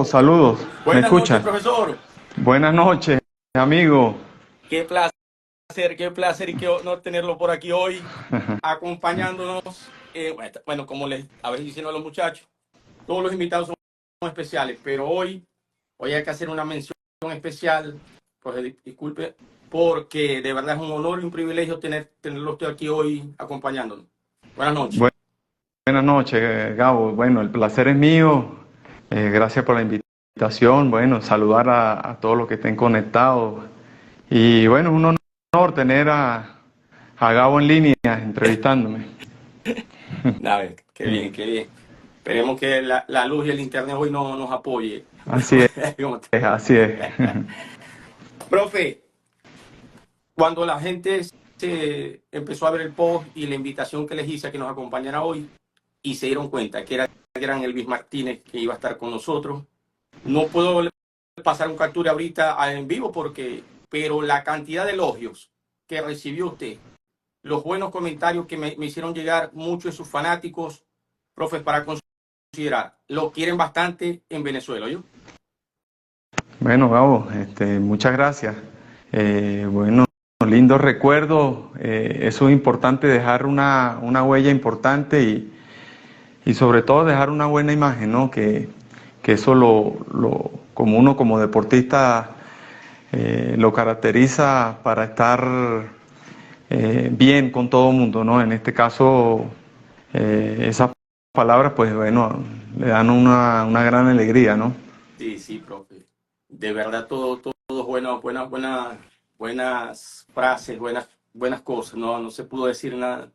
Gabo, saludos. ¿Me Buenas noches, escuchas? profesor. Buenas noches, amigo. Qué placer y qué honor tenerlo por aquí hoy, acompañándonos. Bueno, como les habéis diciendo a los muchachos, todos los invitados son especiales, pero hoy hay que hacer una mención especial. Pues disculpe, porque de verdad es un honor y un privilegio tenerlo usted aquí hoy acompañándonos. Buenas noches. Bu- Buenas noches, Gabo. Bueno, el placer es mío. Gracias por la invitación. Bueno, saludar a todos los que estén conectados. Y bueno, es un honor tener a Gabo en línea entrevistándome. Nada, qué bien, qué bien. Esperemos que la luz y el internet hoy no nos apoye. Así es, así es. Profe, cuando la gente se empezó a ver el post y la invitación que les hice a que nos acompañara hoy y se dieron cuenta que era el gran Elvis Martínez que iba a estar con nosotros, no puedo pasar un captura ahorita en vivo pero la cantidad de elogios que recibió usted, los buenos comentarios que me hicieron llegar muchos de sus fanáticos, profe, para considerar, lo quieren bastante en Venezuela, ¿yo? Bueno, Gabo, muchas gracias. Bueno, lindos recuerdos. Eso es importante, dejar una huella importante y sobre todo dejar una buena imagen, ¿no? Que eso como uno como deportista lo caracteriza para estar bien con todo el mundo, ¿no? En este caso, esas palabras, pues bueno, le dan una gran alegría, ¿no? Sí, sí, profe. De verdad, todo buenas frases, buenas cosas. No se pudo decir nada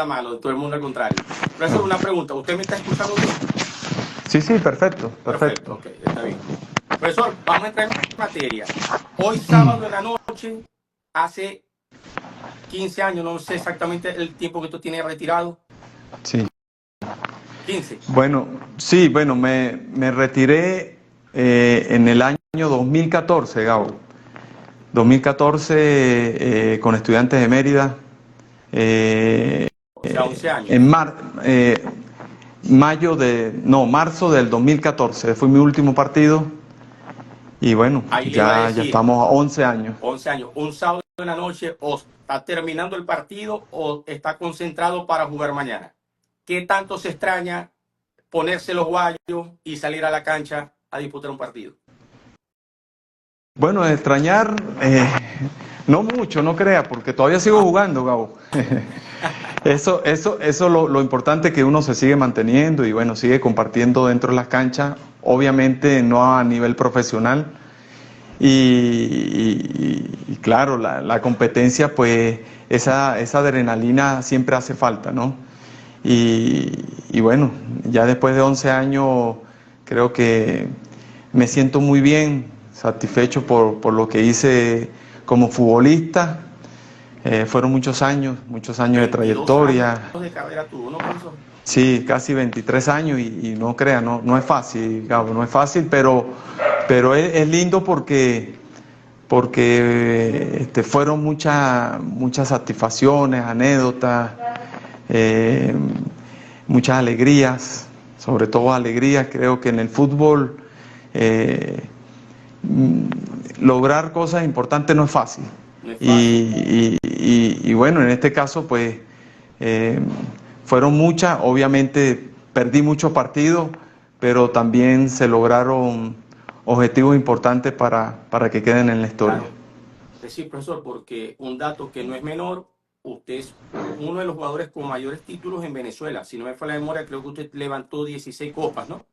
malo, de todo el mundo al contrario. Profesor, una pregunta. ¿Usted me está escuchando bien? Sí, sí, perfecto, Perfecto, perfecto. ok, está bien. Profesor, vamos a entrar en materia. Hoy sábado en la noche, hace 15 años, no sé exactamente el tiempo que tú tienes retirado. Sí. 15. Bueno, sí, bueno, me retiré en el año 2014, Gabo. 2014 con Estudiantes de Mérida. eh, O sea, 11 en años. marzo del 2014 fue mi último partido y bueno, Ahí le iba a ya decir, estamos a 11 años. 11 años, un sábado en la noche, o está terminando el partido o está concentrado para jugar mañana. ¿Qué tanto se extraña ponerse los guayos y salir a la cancha a disputar un partido? Bueno, extrañar, no mucho, no crea, porque todavía sigo jugando, Gabo. Eso lo importante es que uno se sigue manteniendo y bueno, sigue compartiendo dentro de las canchas, obviamente no a nivel profesional. Y claro, la competencia, pues esa adrenalina siempre hace falta, ¿no? Y bueno, ya después de 11 años creo que me siento muy bien, satisfecho por lo que hice como futbolista. Fueron muchos años de 22 años trayectoria. de carrera tuvo, ¿no, profesor? Sí, casi 23 años y no crea, no es fácil, Gabo, no es fácil, pero es lindo porque fueron muchas satisfacciones, anécdotas, eh, muchas alegrías, sobre todo alegrías. Creo que en el fútbol eh, lograr cosas importantes no es fácil. No es fácil. Y bueno, en este caso, pues eh, fueron muchas, obviamente perdí muchos partidos, pero también se lograron objetivos importantes para que queden en la historia. Claro. Sí, profesor, porque un dato que no es menor, usted es uno de los jugadores con mayores títulos en Venezuela. Si no me falla la memoria, creo que usted levantó 16 copas, ¿no?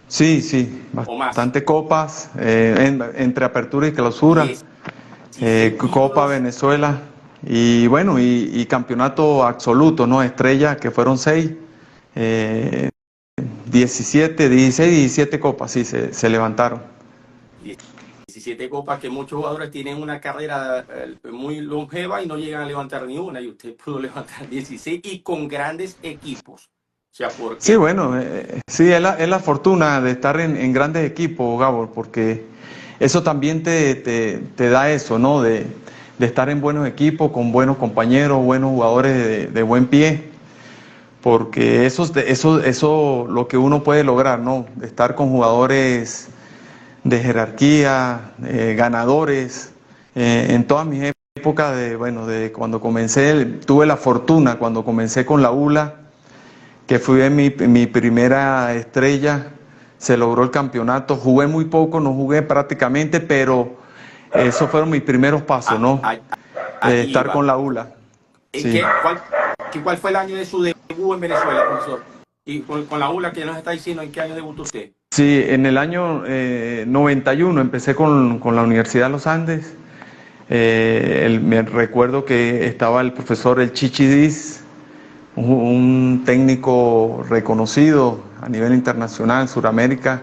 Sí, sí, O más. bastante copas, entre apertura y clausura, 16 Copa títulos. Venezuela y bueno, y campeonato absoluto, ¿no? Estrella, que fueron 6, eh, 17 copas, sí, se levantaron. 17 copas que muchos jugadores tienen una carrera muy longeva y no llegan a levantar ni una, y usted pudo levantar 16 y con grandes equipos. O sea, Sí, porque bueno, sí, es la fortuna de estar en grandes equipos, Gabor, porque eso también te da eso, ¿no? De estar en buenos equipos, con buenos compañeros, buenos jugadores de buen pie, porque eso lo que uno puede lograr, ¿no? Estar con jugadores de jerarquía, ganadores, en todas mis épocas de cuando comencé, tuve la fortuna cuando comencé con la ULA, que fui mi primera estrella, se logró el campeonato, jugué muy poco, no jugué prácticamente, pero esos fueron mis primeros pasos, ¿no? Estar con la ULA. Sí. ¿Cuál fue el año de su debut en Venezuela, profesor? Y con la ULA que nos está diciendo, ¿en qué año debutó usted? Sí, en el año 91 empecé con la Universidad de los Andes. Me recuerdo que estaba el profesor El Chichi Diz, un técnico reconocido a nivel internacional, Suramérica,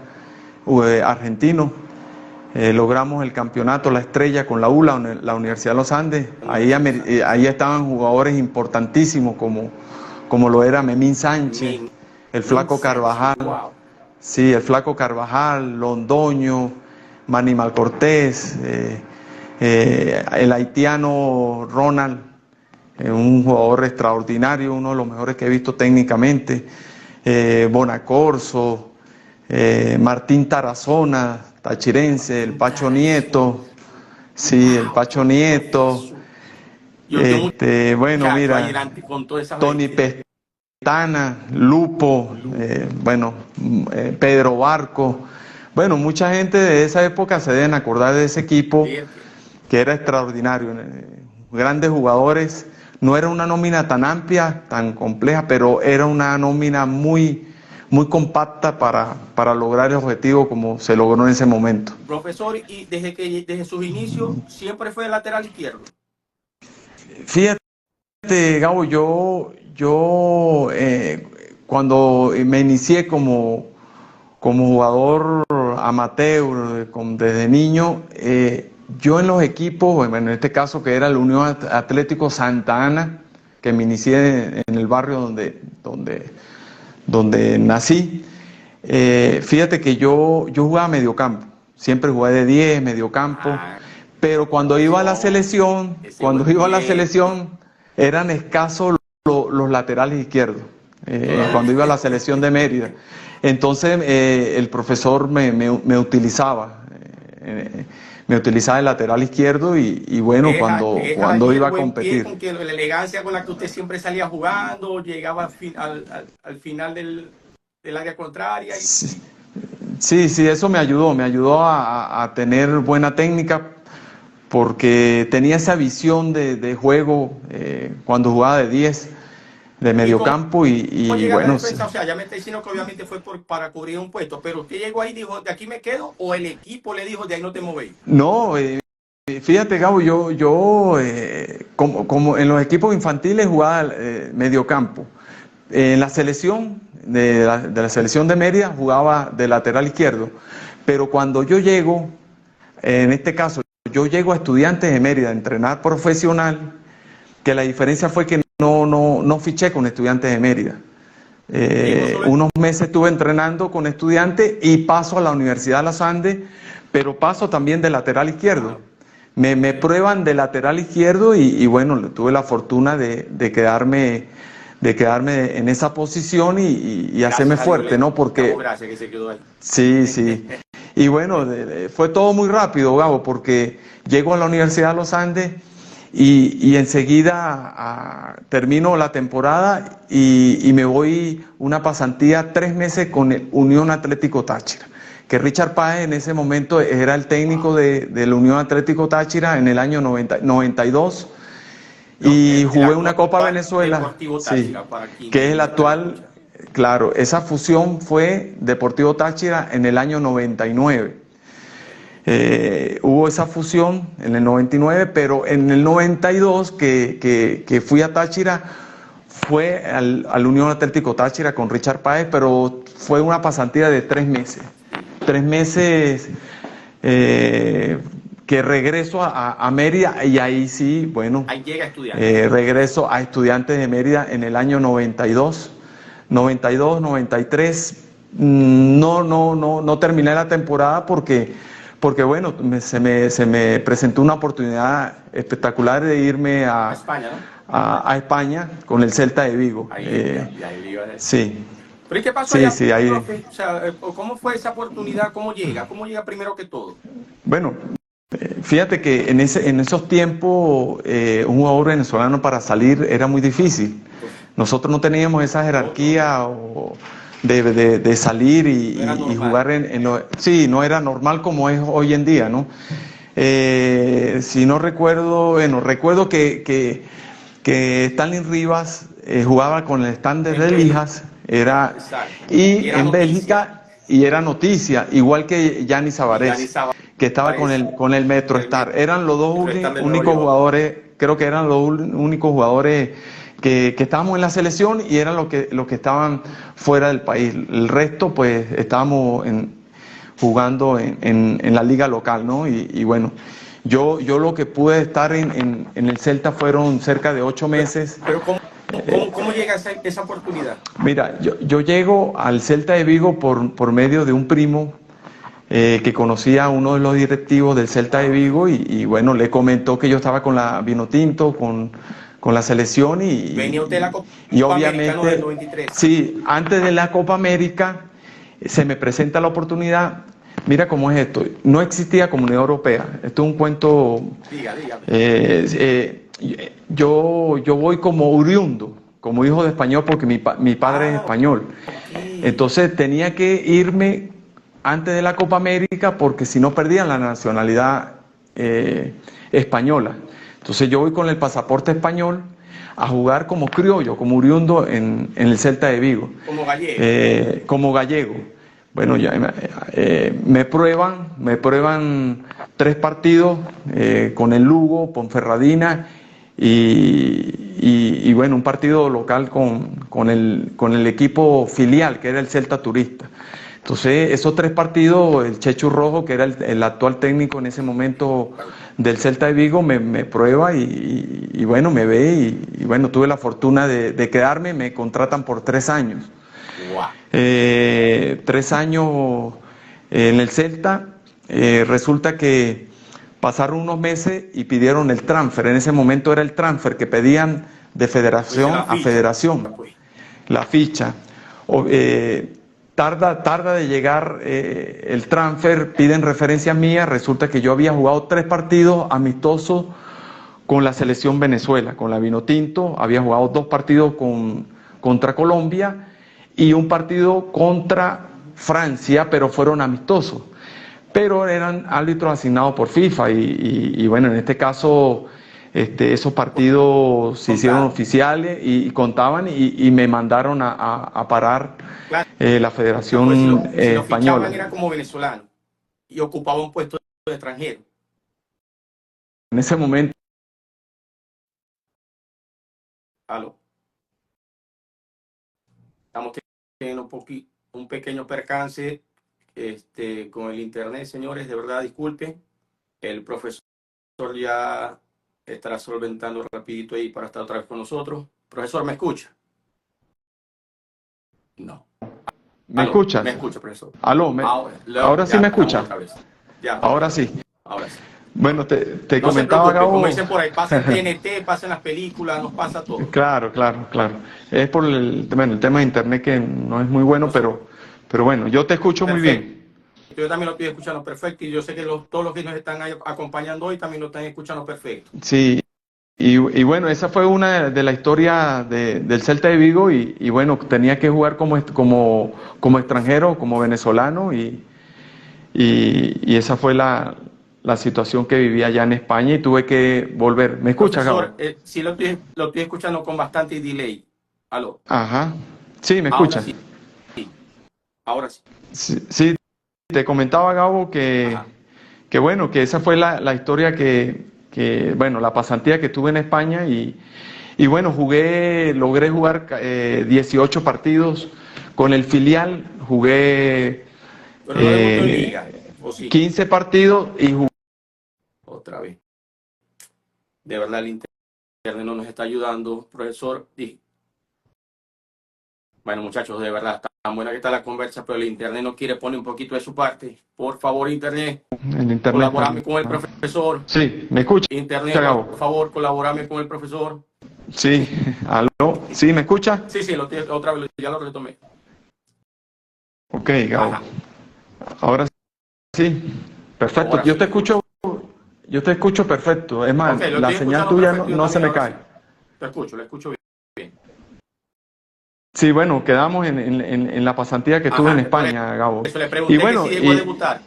argentino. Logramos el campeonato, la estrella con la ULA, la Universidad de los Andes. Ahí estaban jugadores importantísimos como lo era Memín Sánchez, el Flaco Carvajal. Wow. Sí, el Flaco Carvajal, Londoño, Manimal Cortés, el haitiano Ronald, un jugador extraordinario, uno de los mejores que he visto técnicamente, Bonacorso, Martín Tarazona, tachirense, el Pacho Nieto, sí, el Pacho Nieto, bueno, mira, Tony Pestana, Lupo, Pedro Barco, bueno, mucha gente de esa época se deben acordar de ese equipo que era extraordinario, grandes jugadores. No era una nómina tan amplia, tan compleja, pero era una nómina muy compacta para lograr el objetivo como se logró en ese momento. Profesor, y desde sus inicios siempre fue lateral izquierdo. Fíjate, Gabo, yo cuando me inicié como jugador amateur, desde niño, yo en los equipos, en este caso que era el Unión Atlético Santa Ana, que me inicié en el barrio donde nací, fíjate que yo jugaba mediocampo, siempre jugué de 10, mediocampo, pero cuando iba a la selección, eran escasos los laterales izquierdos, cuando iba a la selección de Mérida. Entonces el profesor me utilizaba. Me utilizaba el lateral izquierdo y bueno, cuando iba a competir. Con que la elegancia con la que usted siempre salía jugando, llegaba al final del área contraria. Sí, eso me ayudó a tener buena técnica, porque tenía esa visión de juego cuando jugaba de 10, de mediocampo y bueno. Defensa, o sea, ya me está diciendo que obviamente fue para cubrir un puesto, pero usted llegó ahí y dijo, ¿de aquí me quedo? ¿O el equipo le dijo, de ahí no te movéis? No, fíjate, Gabo, yo como en los equipos infantiles jugaba mediocampo. En la selección, de la selección de Mérida, jugaba de lateral izquierdo. Pero cuando yo llego, en este caso, yo llego a Estudiantes de Mérida a entrenar profesional, que la diferencia fue que no fiché con Estudiantes de Mérida. Unos meses estuve entrenando con Estudiantes y paso a la Universidad de los Andes, pero paso también de lateral izquierdo. Me prueban de lateral izquierdo y bueno, tuve la fortuna de quedarme en esa posición y hacerme fuerte, ¿no? Porque gracias que se quedó ahí. Sí. Y bueno, fue todo muy rápido, Gabo, porque llego a la Universidad de los Andes y enseguida termino la temporada y me voy una pasantía 3 meses con el Unión Atlético Táchira, que Richard Páez en ese momento era el técnico del Unión Atlético Táchira en el año 92 y jugué una Copa Venezuela, que es el actual. Claro, esa fusión fue Deportivo Táchira en el año 99. Hubo esa fusión en el 99, pero en el 92 que fui a Táchira fue al Unión Atlético Táchira con Richard Páez, pero fue una pasantía de 3 meses. 3 meses que regreso a Mérida y ahí sí, bueno, ahí llega Estudiantes. Regreso a Estudiantes de Mérida en el año 92, 93. No terminé la temporada porque bueno, se me presentó una oportunidad espectacular de irme a España, a España con el Celta de Vigo. Ahí le iba a decir. Sí. ¿Pero y qué pasó Sí, allá, sí, ahí. profe? O sea, ¿cómo fue esa oportunidad? ¿Cómo llega? ¿Cómo llega primero que todo? Bueno, fíjate que en esos tiempos un jugador venezolano para salir era muy difícil. Nosotros no teníamos esa jerarquía de salir y jugar Sí, no era normal como es hoy en día, ¿no? Si no recuerdo, bueno, recuerdo que Stanley Rivas jugaba con el Standard de Lijas, y en Bélgica, y era noticia, igual que Yanis Sabarés, que estaba con el MetroStar. Eran los dos únicos jugadores, creo que eran los únicos jugadores que estábamos en la selección y eran los que estaban fuera del país. El resto, pues, estábamos jugando en la liga local, ¿no? Y bueno, yo lo que pude estar en el Celta fueron cerca de 8 meses. Pero ¿cómo llega esa oportunidad? Mira, yo llego al Celta de Vigo por medio de un primo que conocía a uno de los directivos del Celta de Vigo y bueno, le comentó que yo estaba con la Vinotinto, con la selección Venía usted a la Copa obviamente, América, ¿no? Del 93. Sí, antes de la Copa América se me presenta la oportunidad. Mira cómo es esto. No existía Comunidad Europea. Esto es un cuento. Diga. Yo voy como oriundo, como hijo de español, porque mi padre es español. Okay. Entonces tenía que irme antes de la Copa América porque si no perdían la nacionalidad española. Entonces yo voy con el pasaporte español a jugar como criollo, como oriundo en el Celta de Vigo. Como gallego. Como gallego. Bueno, ya me prueban 3 partidos con el Lugo, Ponferradina y bueno, un partido local con el equipo filial, que era el Celta Turista. Entonces, esos 3 partidos, el Chechu Rojo, que era el actual técnico en ese momento del Celta de Vigo, me prueba y bueno, me ve y bueno, tuve la fortuna de quedarme, me contratan por 3 años. Wow. 3 años en el Celta. Resulta que pasaron unos meses y pidieron el transfer. En ese momento era el transfer que pedían de federación a federación, la ficha. Tarda de llegar el transfer, piden referencias mías. Resulta que yo había jugado 3 partidos amistosos con la selección Venezuela, con la Vinotinto. Había jugado 2 partidos contra Colombia y un partido contra Francia, pero fueron amistosos. Pero eran árbitros asignados por FIFA y bueno, en este caso esos partidos se hicieron oficiales y contaban y me mandaron a parar la Federación si lo Española. Era como venezolano y ocupaba un puesto de extranjero. En ese momento. Aló. Estamos teniendo un pequeño percance con el internet, señores. De verdad, disculpen. El profesor ya estará solventando rapidito ahí para estar otra vez con nosotros. Profesor, ¿me escucha? No. ¿Me escuchas? Me escucha, profesor. Aló, ahora sí me escucha. Ya. Ahora sí. Ahora sí. Bueno, te no comentaba, Gabo. Como dicen por ahí, pasa en TNT, pasa en las películas, nos pasa todo. Claro. Es por el tema de internet que no es muy bueno, pero bueno, yo te escucho muy bien. Yo también lo estoy escuchando perfecto y yo sé que todos los que nos están acompañando hoy también lo están escuchando perfecto. Sí, y bueno, esa fue una de la historia del Celta de Vigo y bueno, tenía que jugar como extranjero, como venezolano y esa fue la situación que vivía allá en España y tuve que volver. ¿Me escuchas, Gabo? Sí, lo estoy escuchando con bastante delay. Aló. Ajá. Sí, ¿me escuchas? Sí. Ahora sí. Sí, te comentaba, Gabo, que bueno, que esa fue la historia bueno, la pasantía que tuve en España y bueno, logré jugar 18 partidos con el filial, jugué Pero no debutó en liga, ¿o sí? 15 partidos y jugué. Otra vez. De verdad, el internet no nos está ayudando, profesor. Bueno, muchachos, de verdad, tan buena que está la conversa, pero el internet no quiere poner un poquito de su parte. Por favor, internet, colaborame con el profesor. Sí, ¿me escucha? Internet, por favor, colaborame con el profesor. Sí, aló, ¿sí me escucha? Sí, sí, otra vez ya lo retomé. Ok, Gabo. Ajá, Ahora sí, perfecto. ahora sí lo escucho. Yo te escucho perfecto. Es más, Ok, lo la estoy señal escuchando tuya perfecto yo no se también me ahora cae. sí. Lo escucho bien. Sí, bueno, quedamos en la pasantía que tuve en Ajá, por España, Gabo. eso le Y pregunté que si bueno, llegó a debutar.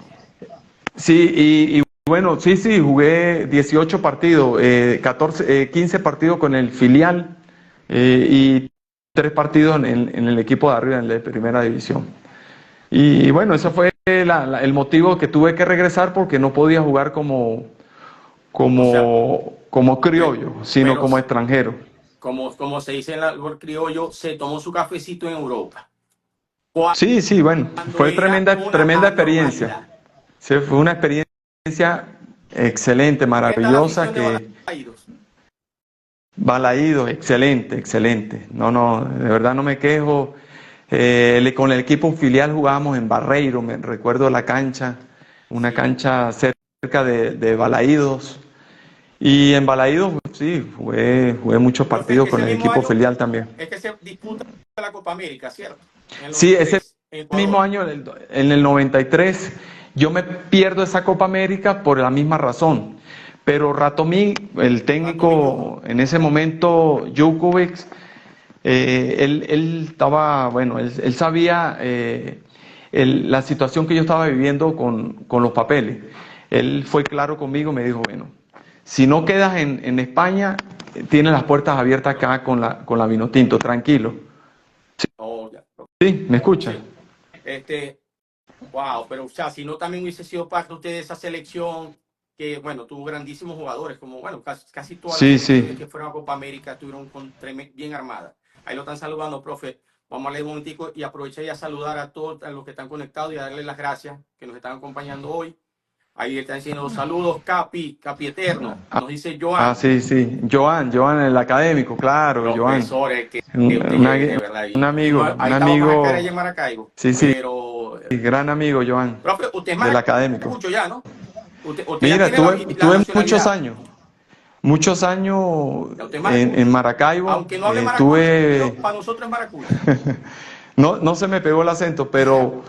sí, y bueno, sí, jugué 18 partidos, 15 partidos con el filial y 3 partidos en el equipo de arriba, en la primera división. Y bueno, eso fue el motivo que tuve que regresar porque no podía jugar O sea, como pe- criollo, sino pero, como extranjero. como se dice en el criollo, se tomó su cafecito en Europa. Sí, sí, bueno, Cuando fue era una tremenda experiencia. anormalidad. Sí, fue una experiencia excelente, ¿Qué tal la maravillosa, afición de que Balaídos? Balaídos, excelente, excelente. No, de verdad no me quejo. Con el equipo filial jugábamos en Barreiro, me recuerdo la cancha, una Sí. cancha cerca de Balaídos. Y en Balaídos, sí, jugué muchos Profe, partidos con ese el mismo equipo año filial también. es que se disputa la Copa América, ¿cierto? En el Sí, ese 93, en mismo Ecuador. año, en el 93, yo me pierdo esa Copa América por la misma razón. Pero Ratomí, el Ratomir Yuko. técnico en ese momento, Djokovic, él estaba, bueno, él sabía la situación que yo estaba viviendo con los papeles. Él fue claro conmigo, me dijo, bueno, si no quedas en España, tienes las puertas abiertas acá con la Vinotinto, tranquilo. Oh, ya. Sí, ¿me escucha? Sí. Este, wow, pero o sea, si no también hubiese sido parte usted de esa selección que, bueno, tuvo grandísimos jugadores, como, bueno, casi todas las Sí, selecciones sí. que fueron a Copa América estuvieron bien armadas. Ahí lo están saludando, profe. Vamos a leer un momentico y aproveché ya a saludar a todos a los que están conectados y a darles las gracias que nos están acompañando hoy. Ahí están diciendo saludos, Capi Eterno. Nos dice Joan, Sí. Joan, el académico, claro, Joan. profesores Un, que usted una- de verdad. un Y no, amigo, un ahí estaba más cara allá amigo, en Maracaibo. sí, Pero, gran amigo, Joan, profe, usted es del académico. maracucho ya, ¿no? Usted ya Mira, tiene la tuve nacionalidad. muchos años Ya usted es en maracucho. Maracaibo. Aunque no hable maracucho, Tuve, para nosotros es maracucho. no se me pegó el acento, pero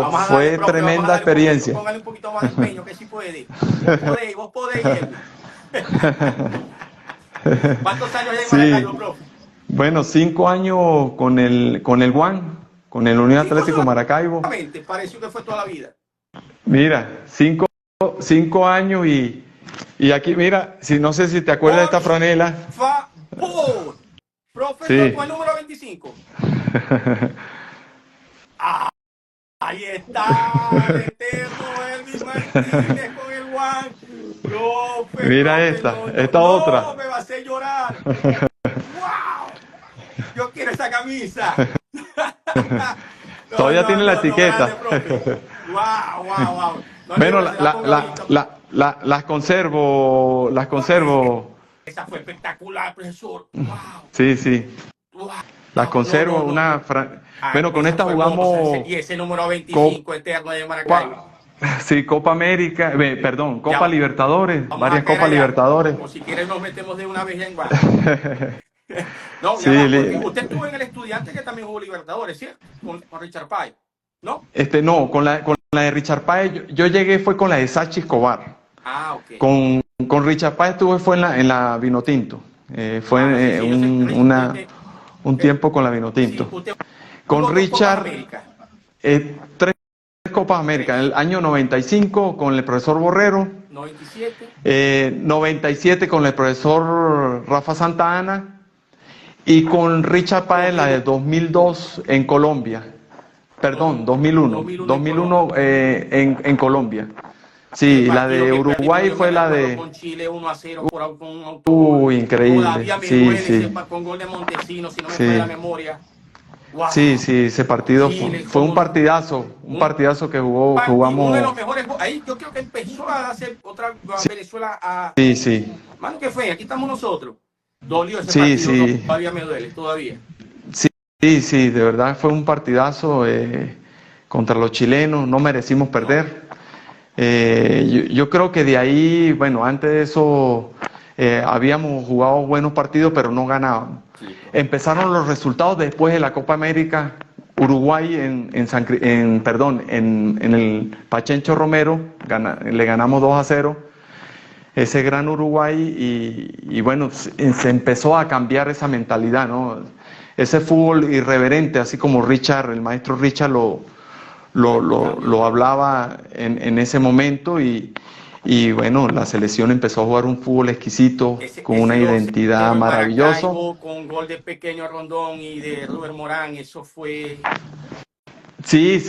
Vamos a darle, fue profe, vamos a tremenda darle un poquito, experiencia. póngale un poquito más de empeño, que sí puede. Vos podéis, Elvis. ¿Cuántos años hay en Sí, Maracaibo, profe? bueno, 5 años con el Juan, con el Unión Cinco Atlético Maracaibo. solamente, pareció que fue toda la vida. Mira, 5 años y aquí, mira, si no sé si te acuerdas de Por esta franela. favor. Profesor, Sí. con el número 25. Ah, ahí está el eterno Elvis Martínez con el Juan. Mira Profe, esta no, otra. me va a hacer llorar. ¡Wow! Yo quiero esa camisa. Todavía tiene la No, grande, etiqueta. profe. ¡Wow! No, amigo, Bueno, que se la ponga ahorita. las conservo, las Es que conservo. esa fue espectacular, profesor. ¡Wow! Sí, ¡Wow! las conservo. No. Ah, Bueno, con esa esta fue hermosa. jugamos Y ese número Copa, 25 eterno de Maracaibo. sí, Copa América, perdón, Ya Copa Libertadores, vamos a varias caer Copas allá. Libertadores. O si quieres nos metemos de una vez ya en Guara. No, ya Sí, va, porque usted estuvo en el Estudiante que también jugó Libertadores, ¿cierto? Con Richard Pay, ¿no? no, con la de Richard Páez, yo llegué fue con la de Sachi Escobar. Ah, ok. Con Richard Páez estuve fue en la Vinotinto. Ajá, Fue sí, yo sé. un tiempo con la Vinotinto. Sí, usted Con jugó 2 Copas Richard, América. 3 Copas América. En el 3. año 95 con el profesor Borrero. 97. 97 con el profesor Rafa Santa Ana. Y con Richard Páez la de 2001. 2002 en Colombia. Perdón, 2001. 2001 en 2001 Colombia. en Colombia. Aquel Sí, la partido de que perdimos, Uruguay yo me fue la recuerdo de... con Chile 1-0 por un autogol. Increíble. Todavía me Sí, duele sí. con gol de Montesino, si no me falla la Sí. memoria. ¡Wow! Sí, ese partido Chile, fue un como partidazo. Un un partidazo que partido, uno de los jugamos. mejores. Ahí yo creo que empezó a hacer otra a Sí, Venezuela a. sí. Mano, ¿qué fue? Aquí estamos nosotros. Dolió ese Sí, partido, sí. todavía me duele, todavía. Sí, de verdad fue un partidazo contra los chilenos. No merecimos No. perder. Yo creo que de ahí, bueno, antes de eso, habíamos jugado buenos partidos, pero no ganábamos. Sí. Empezaron los resultados después de la Copa América. Uruguay en el Pachencho Romero, le ganamos 2-0, ese gran Uruguay, y bueno, se empezó a cambiar esa mentalidad, ¿no? Ese fútbol irreverente, así como Richard, el maestro Richard lo hablaba en ese momento, y bueno, la selección empezó a jugar un fútbol exquisito, con una identidad maravillosa. Con gol de Pequeño Rondón y de Ruber Morán, eso fue... Sí,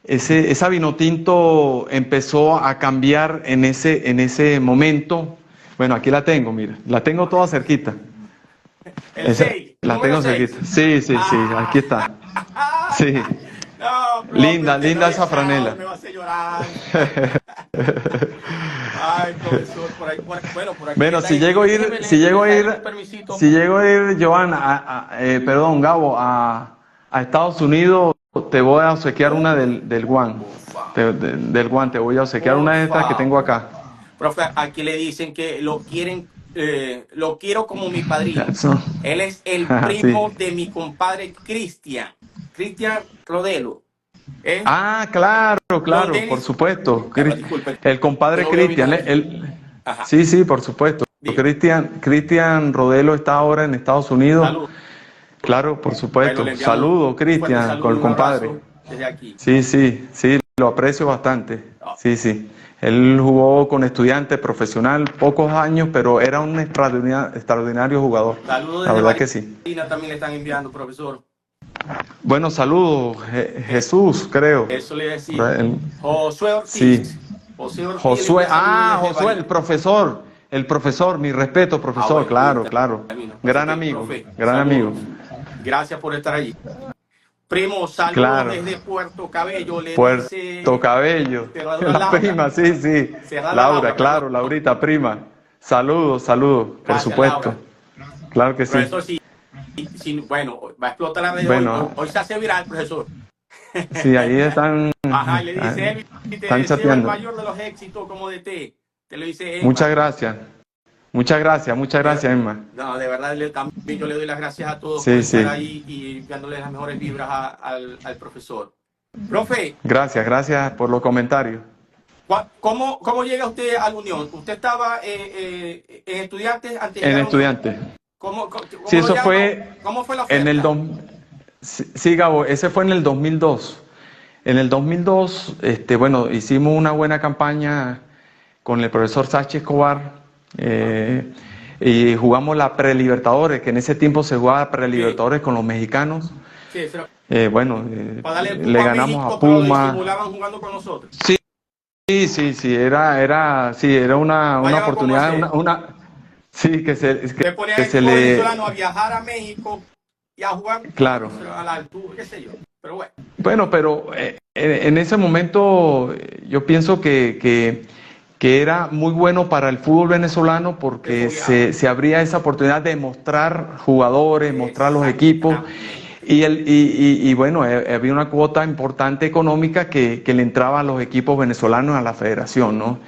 esa Vinotinto empezó a cambiar en ese momento. Bueno, aquí la tengo, mira, la tengo toda cerquita. La tengo cerquita. Sí, aquí está. Sí. No, linda esa franela. Me vas a llorar. Ay, profesor, por aquí. Bueno, si llego a ir, Joan, Gabo, a Estados Unidos, te voy a obsequiar una del Guan. Del Guan, te voy a obsequiar una de estas que tengo acá. Profe, aquí le dicen que lo quiero como mi padrino. Él es el primo de mi compadre Cristian Rodelo. Claro, por supuesto. El compadre Cristian. Sí, por supuesto. Cristian Rodelo está ahora en Estados Unidos. Salud. Claro, por supuesto. Saludos, Cristian, con el compadre. Desde aquí. Sí, lo aprecio bastante. Sí. Él jugó con Estudiantes profesional, pocos años, pero era un extraordinario jugador. Saludos la verdad que sí. También le están enviando, profesor. Bueno, saludos, Jesús, creo. Eso le decía. Josué Ortiz. Sí. Josué, el profesor, mi respeto, profesor, bueno, claro. Gran amigo, saludos. amigo. Gracias por estar allí. Primo, saludos desde Puerto Cabello. Puerto Cabello. La prima, sí. Laura, claro, Laurita, prima. Saludos, por supuesto. Laura. Claro que sí. Profesor, bueno, va a explotar la red. Hoy se hace viral, profesor. Sí, ahí están. Ajá, le dice están chateando. El mayor de los éxitos como DT. Te lo dice Emma. Muchas gracias, Emma. No, de verdad, también yo le doy las gracias a todos por estar ahí y dándole las mejores vibras al profesor. Profe. Gracias por los comentarios. ¿Cómo llega usted a la Unión? ¿Usted estaba en Estudiantes antes de En Estudiantes. ¿Cómo fue la oferta? Sí, Gabo, ese fue en el 2002. En el 2002, bueno, hicimos una buena campaña con el profesor Sachi Escobar y jugamos la Prelibertadores, que en ese tiempo se jugaba Prelibertadores con los mexicanos. Sí, bueno, le ganamos México, a Puma. Pero simulaban jugando con nosotros. Sí, era una oportunidad, sí, que se le venezolano a viajar a México y a jugar a la altura, qué sé yo. Pero bueno. Pero en ese momento yo pienso que era muy bueno para el fútbol venezolano porque se abría esa oportunidad de mostrar jugadores, mostrar los equipos. Y bueno, había una cuota importante económica que le entraba a los equipos venezolanos a la federación, ¿no?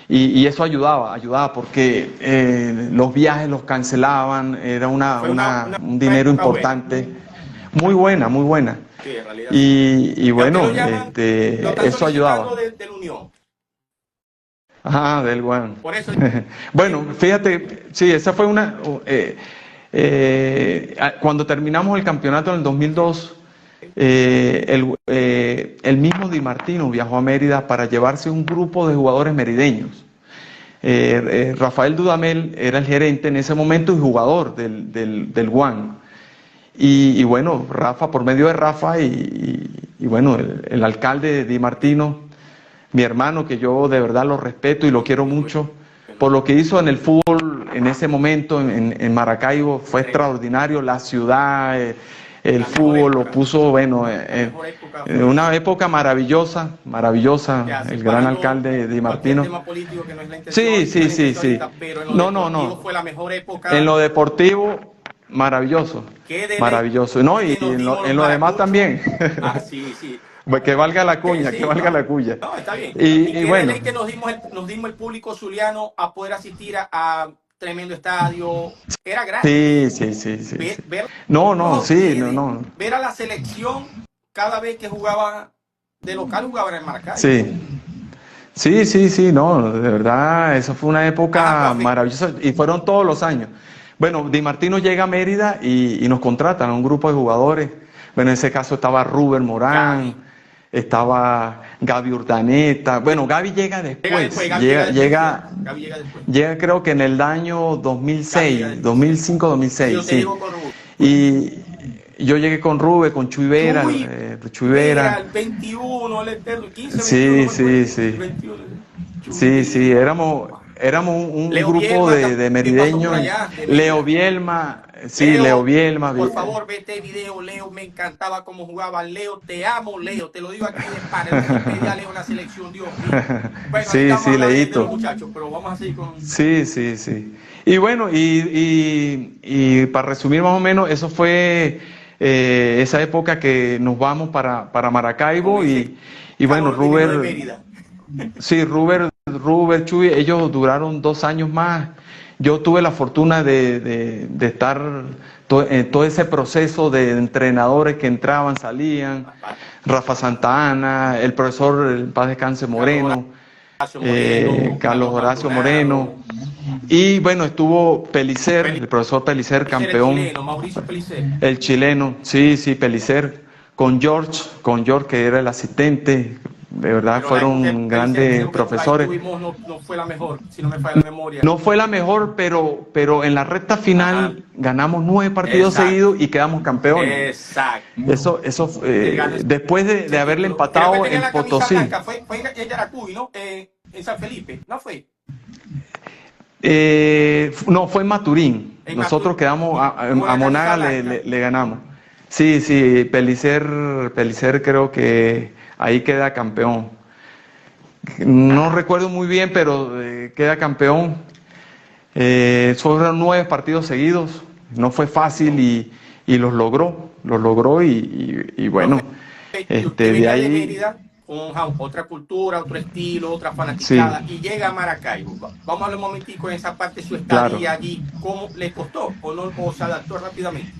Y eso ayudaba porque los viajes los cancelaban, era un dinero importante. Muy buena. Sí, en realidad. Y bueno, eso ayudaba. Del Unión. Del Guan. Por eso. Bueno, fíjate, sí, esa fue una... cuando terminamos el campeonato en el 2002, el mismo Di Martino viajó a Mérida para llevarse un grupo de jugadores merideños. Rafael Dudamel era el gerente en ese momento y jugador del Guan. Y bueno, Rafa, por medio de Rafa y bueno, el alcalde Di Martino, mi hermano, que yo de verdad lo respeto y lo quiero mucho, por lo que hizo en el fútbol en ese momento en Maracaibo, fue extraordinario. La ciudad, el fútbol lo puso, bueno, en una época maravillosa, el gran alcalde Di Martino. Sí. No. Fue la mejor época. En lo deportivo, maravilloso. No, y en lo demás también. Sí. Que valga la cuña, Sí, que valga no, la cuña. no, está bien. Y Y que de bueno, ley que nos dimos el público zuliano a poder asistir a tremendo estadio. Era sí, gratis. sí, sí, sí, sí. Ver No, a no, sí, no, ustedes, no. ver a la selección cada vez que jugaba de local, jugaban en Maracaibo. Sí, sí, sí, sí, no, de verdad, eso fue una Ajá, época profe. maravillosa y fueron todos los años. Bueno, Di Martino llega a Mérida y nos contratan a un grupo de jugadores. Bueno, en ese caso estaba Rubén Morán, Gaby. estaba Gaby Urdaneta. Bueno, Gaby llega Llega después, después, Gaby llega después, llega, ¿cierto? Gaby llega después. llega creo que en el año Gaby llega 2006, después, ¿cierto? 2005, Y 2006, usted sí. llegó con Rubén. Y yo llegué con Rubén, con Chuy Vera, Chuy Chuy Vera, Vera. el 21, el eterno, 15, 21, no Sí, me acuerdo. sí, El sí. 21. Chuy Sí, sí, Vera. éramos un Leo grupo Bielma de también pasó por merideños. allá, de Leo Mérida. Bielma, sí, Leo Leo, Bielma. por favor, ve este video. Leo, me encantaba cómo jugaba. Leo, te amo, Leo. Te lo digo aquí de pana. El que pedía a Leo en la selección, Dios mío. Bueno, ahí Sí, estamos sí, hablando de los Leito. muchachos, pero vamos a seguir con. Sí, sí, sí. Y bueno, y para resumir más o menos, eso fue esa época que nos vamos para Con Maracaibo ese y bueno, calor divino de Mérida. Sí, Ruber, Chuy, ellos duraron 2 años más. Yo tuve la fortuna de estar en todo ese proceso de entrenadores que entraban, salían, Rafa Santa Ana, el profesor, en paz descanse, Carlos Moreno, Horacio Moreno, Carlos Carlos Horacio Moreno, Maldonado, y bueno, estuvo Pelicer, el profesor Pelicer, Pellicer el campeón, chileno, Mauricio Pellicer. el chileno, sí, sí, Pelicer, con George que era el asistente, de verdad Pero la época de fueron Pellicer grandes creo que ahí profesores. tuvimos, no fue la mejor, si no me falla la memoria. No fue la mejor, pero en la recta Ajá, final ganamos 9 partidos exacto, seguidos y quedamos campeones. exacto. Eso Él ganó después de ese haberle título. Creo que empatado tenía en la camisa Potosí. blanca, fue en Yaracuy, ¿no? En San Felipe, ¿no fue? No, fue en Maturín. En Nosotros Maturín, quedamos con a la camisa Monaga, blanca. le ganamos. Sí, sí, Pelicer creo que ahí queda campeón. No recuerdo muy bien, pero queda campeón. Fueron 9 partidos seguidos, no fue fácil y los logró y bueno, Profe, usted de venía de ahí, Mérida con otra cultura, otro estilo, otra sí, fanaticada y llega a Maracaibo. Vamos a hablar un momentico en esa parte de su claro. estadía allí. ¿Cómo le costó o no o se adaptó rápidamente?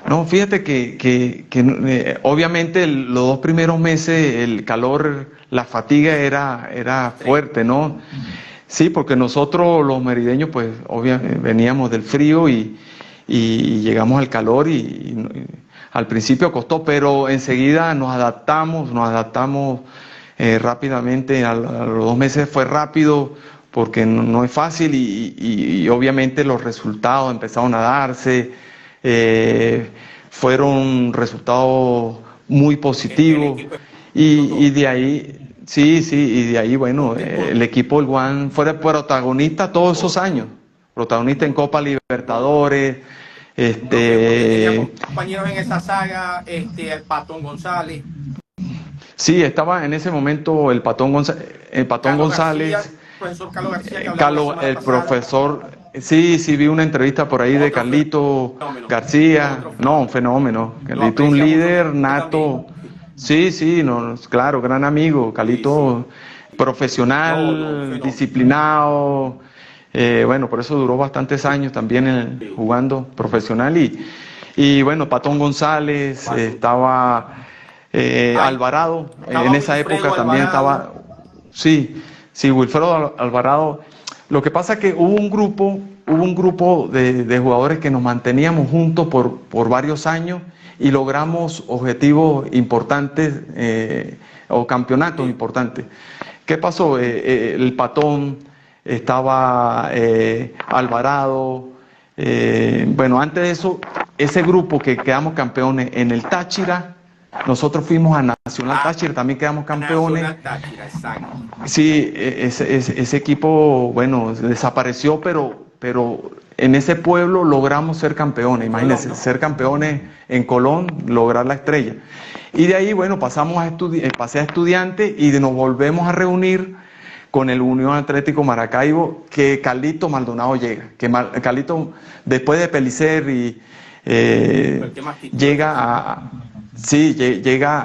No, fíjate que obviamente los 2 primeros meses el calor, la fatiga era Extremo. fuerte, ¿no? Sí, porque nosotros los merideños pues obviamente veníamos del frío y llegamos al calor y al principio costó, pero enseguida nos adaptamos rápidamente, a los 2 meses fue rápido porque no es fácil y obviamente los resultados empezaron a darse, eh, fueron resultados muy El positivos equipo y explotó. de ahí... Sí, sí, y de ahí, bueno, Usted, el equipo del Guan fue protagonista todos esos correcto. años, protagonista en Copa No, no, no. Libertadores, Profe, porque teníamos este, compañeros en esa saga, el Patón González, sí, estaba en ese momento el Patón Carlos García, González, profesor Carlos García, que hablamos la semana el pasada. profesor, sí, sí, vi una entrevista por ahí de Otro Carlito fenómeno. García, Otro no, un fenómeno. fenómeno, Lo Carlito un aprecia mucho líder usted también. nato, sí, sí, no, claro, gran amigo, Sí, sí. Carlito No, no, profesional, fenómeno. disciplinado, bueno, por eso duró bastantes años también Sí. jugando profesional y bueno, Patón González, Paso. estaba Ahí Alvarado, en estaba esa Wilfredo época también Alvarado. estaba, sí, sí, Wilfredo Alvarado. Lo que pasa es que hubo un grupo de jugadores que nos manteníamos juntos por varios años y logramos objetivos importantes o campeonatos Sí. importantes. ¿Qué pasó? El Patón, estaba Alvarado, bueno, antes de eso, ese grupo que quedamos campeones en el Táchira, nosotros fuimos a Nacional A Táchira, también quedamos campeones. Nacional Táchira, exacto. Sí, ese equipo, bueno, desapareció, pero en ese pueblo logramos ser campeones. En Colón, Imagínense, ¿no? ser campeones en Colón, lograr la estrella. Y de ahí, bueno, pasé a estudiante y nos volvemos a reunir con el Unión Atlético Maracaibo, que Carlito Maldonado llega. Carlito, después de Pellicer y Fue el que más títulos llega recibió. sí, llega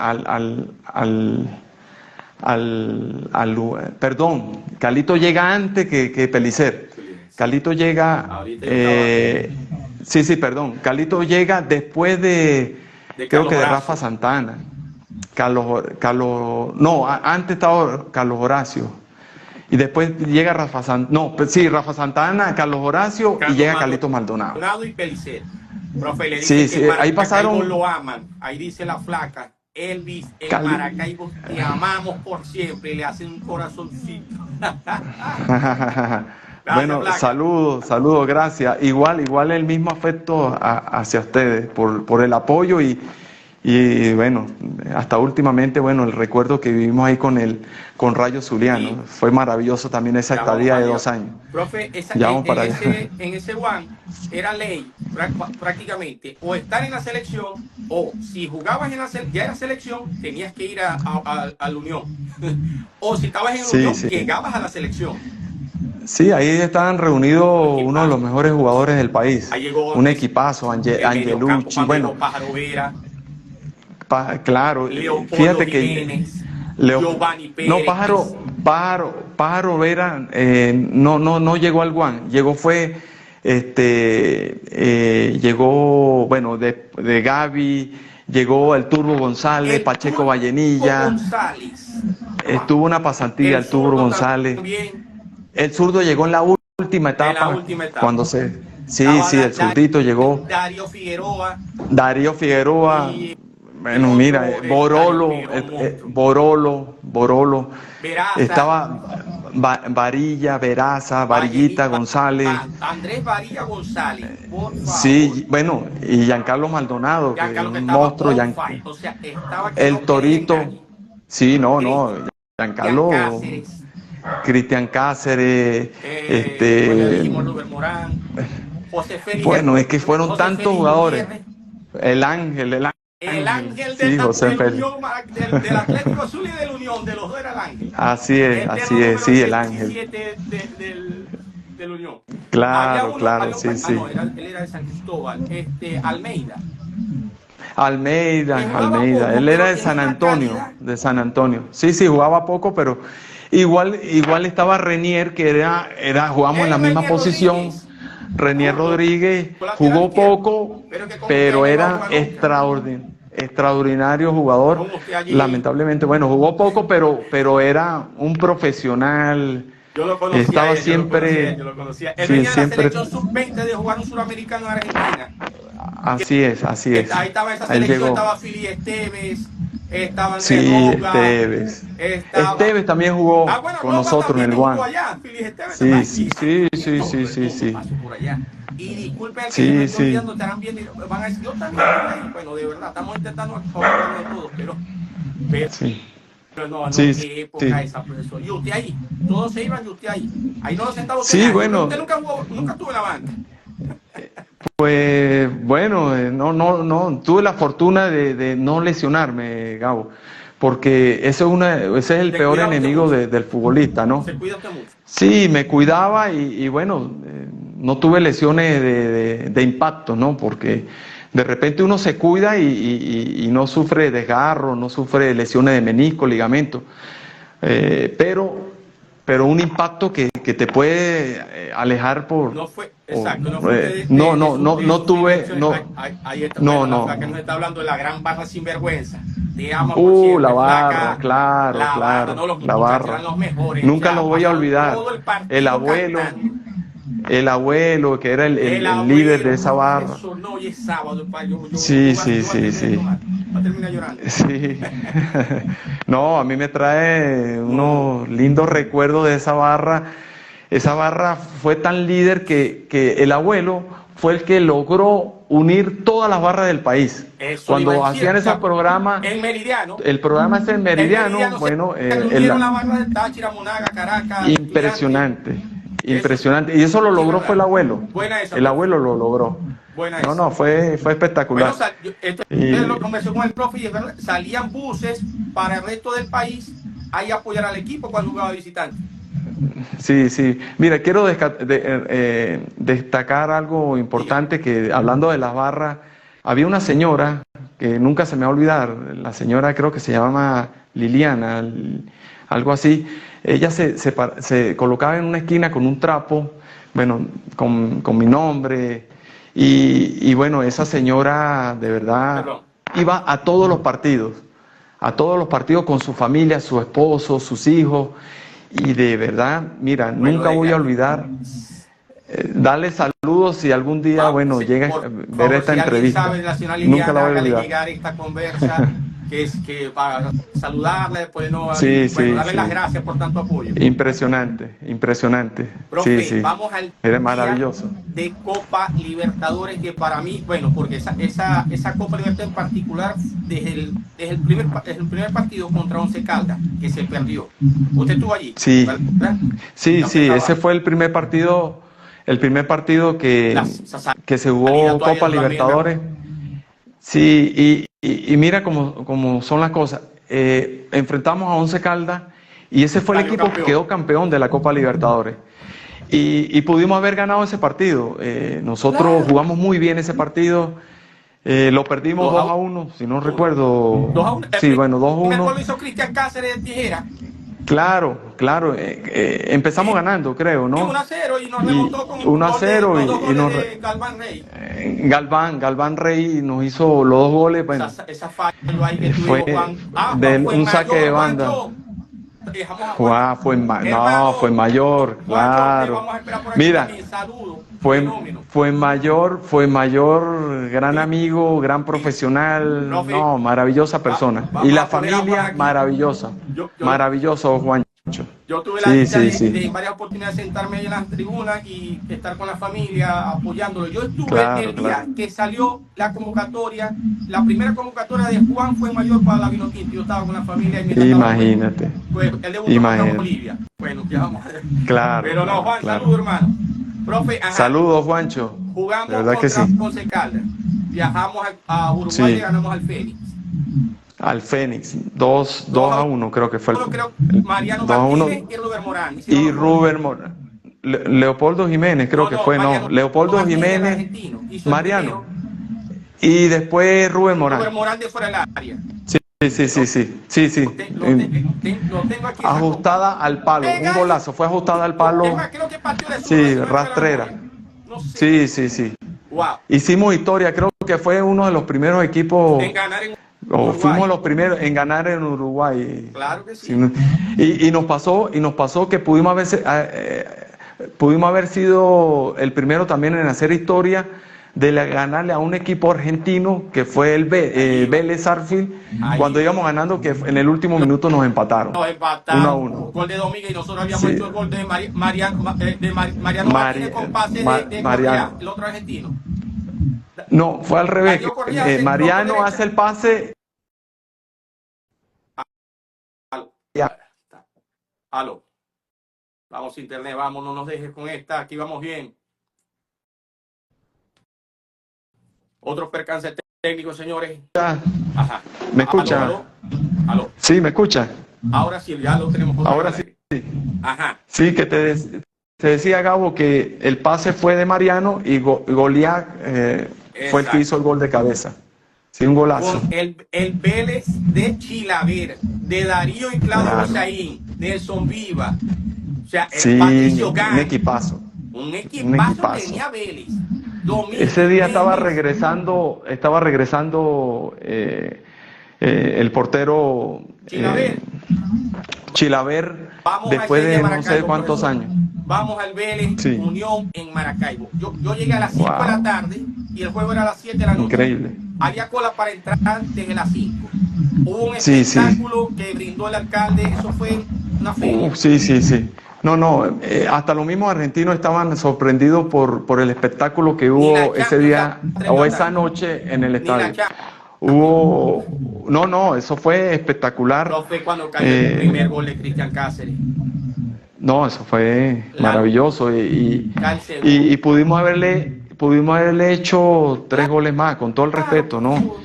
perdón, Carlito llega antes que Pellicer. Carlito llega, Ahorita yo estaba sí, perdón, Carlito llega después de creo Carlos que de Horacio. Rafa Santana. No, antes estaba Carlos Horacio. Y después llega Rafa Santana, no, pues sí, Rafa Santana, Carlos Horacio y llega Carlitos Maldonado. Maldonado y Pellicer. Profe, le dice Sí, que sí, en ahí Maracaibo lo pasaron. aman. Ahí dice la flaca, Elvis, en Cali- Maracaibo te amamos por siempre. Y le hacen un corazoncito. Gracias, Bueno, flaca. saludos, gracias. Igual el mismo afecto hacia ustedes por el apoyo y bueno, hasta últimamente, bueno, el recuerdo que vivimos ahí con Rayo Zuliano. Sí. Fue maravilloso también esa Ya vamos estadía de allá. 2 años. Profe, Ya vamos para allá. en ese one era ley prácticamente o estar en la selección o si jugabas en ya era selección tenías que ir a la Unión o si estabas en la Sí, Unión sí. llegabas a la selección. Sí, ahí estaban Un reunidos uno de equipazo. los mejores jugadores del país. Ahí llegó Un equipazo, el mediocampo Angelucci, cuando bueno, llegó Pájaro Vera, claro, Leopoldo fíjate que Jiménez, Leo, Giovanni no, Pérez. Pájaro Vera no llegó al Guan, llegó, bueno, de Gaby, llegó el Turbo González, El Pacheco Turco Vallenilla, González. estuvo una pasantía El el Turbo zurdo González. también. El zurdo llegó en la última En la etapa, última etapa. cuando sí, Estaba el zurdito llegó. Darío Figueroa Darío Figueroa, y bueno, otro, mira, Darío Figueroa, un monstruo. Borolo, Veraza, estaba Varilla, Veraza, Varillita, González, Andrés Varilla González, por favor. sí, bueno, y Giancarlo Maldonado, que Giancarlo que un estaba monstruo, on fire, o sea, estaba que el no quería Torito, nadie. sí, no, Cristian Giancarlo, Cáceres, Cristian Cáceres, pues le dijimos Robert Morán, José Félix, bueno, es que fueron José tantos Félix jugadores, Gutiérrez, el ángel, el ángel sí, José del Félix. Unión, del Atlético Azul y del Unión, de los dos era el ángel. Así es, sí, el ángel. 17 del Unión. Claro, sí. No, él era de San Cristóbal, Almeida, Que jugaba poco, él era pero tenía calidad. De San Antonio. Sí, jugaba poco, pero igual estaba Renier, que jugamos en la misma Renier posición. Rodríguez. Renier Rodríguez Lateral jugó izquierdo, poco, pero que como pero usted era no juega nunca. extraordinario jugador. Como usted allí. Lamentablemente, bueno, jugó poco, pero era un profesional. Yo lo conocía, Estaba siempre. yo lo conocía. Él Sí, venía de la siempre. selección sub-20 de jugar un suramericano en Argentina. Así es. Ahí estaba esa Él selección, llegó. estaba Fili Esteves, estaba Andrés Sí, Roca, Esteves también jugó bueno, con Roca nosotros en el también jugó Guan. allá, Fili Esteves también. Sí. Pasó por allá. Y disculpen que Sí, yo me estoy sí. viendo, estarán viendo, van a decir, yo también estoy ahí. Bueno, de verdad, estamos intentando hablar de todo, pero Sí. no, Sí, qué época esa, profesor. Y usted ahí, todos se iban y usted ahí. Ahí no lo sentaba usted. Sí, nadie. bueno. Usted nunca estuvo en la banca. Pues bueno, no, tuve la fortuna de no lesionarme, Gabo, porque ese es el Se peor cuida usted enemigo mucho. del futbolista, ¿no? Se cuida usted mucho. Sí, me cuidaba y bueno, no tuve lesiones de impacto, ¿no? Porque de repente uno se cuida y no sufre desgarro, no sufre lesiones de menisco, ligamento, pero un impacto que te puede alejar por... No fue, exacto, no por, fue no tuve, Ahí está, no, bueno, la no. flaca nos está hablando de la gran barra sinvergüenza. Te ama por siempre, La barra, flaca. claro, La barra, no, los la muchachos barra. eran los mejores. Nunca Ya lo voy a pasaron olvidar. todo el partido El cantando. abuelo, que era el abuelo, líder de esa barra. profesor, no, hoy es sábado, yo Sí. voy a terminar llorando. Sí. No, a mí me trae unos lindos recuerdos de esa barra. Esa barra fue tan líder que el abuelo fue el que logró unir todas las barras del país. Eso Cuando iba a decir, hacían o sea, esos programas, en Meridiano, el programa ese en Meridiano, bueno, unieron la barra de Táchira, Monaga, Caracas. impresionante. Y eso lo logró fue el abuelo. Buena esa. El abuelo lo logró. Buena esa. No, fue espectacular. Bueno, esto lo conversé con el profe y es verdad, salían buses para el resto del país ahí a apoyar al equipo cuando jugaba visitante. Sí. Mira, quiero destacar algo importante, que hablando de las barras, había una señora que nunca se me va a olvidar, la señora creo que se llama Liliana, algo así. Ella se colocaba en una esquina con un trapo, bueno, con mi nombre, y bueno, esa señora de verdad Perdón. iba a todos los partidos con su familia, su esposo, sus hijos, y de verdad, mira, Bueno, nunca voy a olvidar darle saludos si algún día, bueno, sí, llega a por ver favor, esta si alguien entrevista. sabe de la señora Nunca la Liliana, voy a hágale olvidar. llegar esta conversa, que es que para saludarla, después no, Sí, y, bueno, sí, darle las sí. gracias por tanto apoyo. Impresionante, impresionante. Profe, Sí, sí. vamos al Era día maravilloso. de Copa Libertadores, que para mí, bueno, porque esa Copa Libertadores en particular, desde el primer partido contra Once Caldas, que se perdió. Usted estuvo allí, Sí, ¿verdad? sí, Ya usted sí, estaba ese ahí. fue el primer partido que se Salida jugó todavía Copa no la misma. Libertadores. Sí, y mira cómo son las cosas. Enfrentamos a Once Caldas y ese fue el Salió equipo que campeón. quedó campeón de la Copa Libertadores. Y pudimos haber ganado ese partido. Nosotros jugamos muy bien ese partido. Lo perdimos 2-1, si no recuerdo. 2-1. Sí, bueno, El primer 2-1. gol lo hizo Cristian Cáceres de tijera. Claro, claro. Empezamos ganando, creo, Y ¿no? 1-0 y nos Y remontó con un gol de, 1-0 los dos y goles de Galván Rey. Galván Rey nos hizo los dos goles. Bueno, Esa falla ahí que fue tuvimos, Juan. de Fue un saque de mayor, banda. Juancho. Dejamos a Juancho. No, fue mayor, Juancho, te claro. vamos a esperar por aquí Mira, también. Saludos. fue mayor, gran amigo, gran profesional, Profe, no, maravillosa persona. vamos Y la a poner a Juan familia, aquí. maravillosa. Yo- Maravilloso, Juancho. Yo tuve la Sí, dicha sí, de sí. en varias oportunidades sentarme ahí en las tribunas y estar con la familia apoyándolo. Yo estuve Claro, el día claro. que salió la convocatoria, la primera convocatoria de Juan fue mayor para la Vinotinto. Yo estaba con la familia y mientras Imagínate. pues el debut contra Bolivia. Bueno, ya vamos a ver. Claro. Pero no, Juan, claro. saludos, hermano. Profe, ajá, Saludos, Juancho. jugamos De verdad que contra sí. Once Caldas. Viajamos a Uruguay Sí. y ganamos al Fénix. Al Fénix, 2-1 creo que fue Solo creo Mariano 2-1. Martínez y Rubén Morán. Y Rubén Leopoldo Jiménez, creo que fue, Mariano, no. Leopoldo Martínez, el Jiménez, argentino, hizo el Mariano. primero. Y después Rubén Rubén Morán. Morán de fuera del área. Sí. Lo tengo aquí. Ajustada al palo, un golazo, fue ajustada al Es palo. más, creo que partió de Sí, zurda, rastrera. no sé. Sí. Wow. Hicimos historia, creo que fue uno de los primeros equipos, En ganar en o Uruguay. fuimos los primeros en ganar en Uruguay. Claro que sí. Y nos pasó que pudimos haber sido el primero también en hacer historia de ganarle a un equipo argentino que fue el Vélez Sarsfield, cuando íbamos ganando, que en el último minuto nos empataron. Nos empataron. 1-1. Gol de Domínguez y nosotros habíamos Sí. hecho el gol de Mariano Martínez con pase de Mariano. Correa, el otro argentino. No, fue al revés. Darío Correa hace Mariano derecha. hace el pase. Aló. Vamos a internet, vamos, no nos dejes con esta, aquí vamos bien. Otro percance técnico, señores. Ajá. ¿Me escucha? Aló. Sí, ¿me escucha? Ahora sí, ya lo tenemos. Ahora sí. Ajá. Sí, que te decía, Gabo, que el pase fue de Mariano y Goliat fue el que hizo el gol de cabeza. Sí, un golazo. Con el Vélez de Chilaver, de Darío y Claudio Saín, Nelson Viva. O sea, el Patricio Gán. Un equipazo. Un equipazo tenía Vélez. Ese día estaba regresando el portero Chilaver después de no sé cuántos años. Vamos al Vélez Unión en Maracaibo. Yo llegué a las 5 de la tarde y el juego era a las 7 de la noche. Increíble. Había cola para entrar desde las 5. Hubo un espectáculo que brindó el alcalde. Eso fue una feria. Sí. No, hasta los mismos argentinos estaban sorprendidos por el espectáculo que hubo ese día o esa noche en el estadio. Eso fue espectacular. No fue cuando cayó el primer gol de Cristian Cáceres. No, eso fue maravilloso y pudimos haberle hecho 3 goles más, con todo el respeto, ¿no?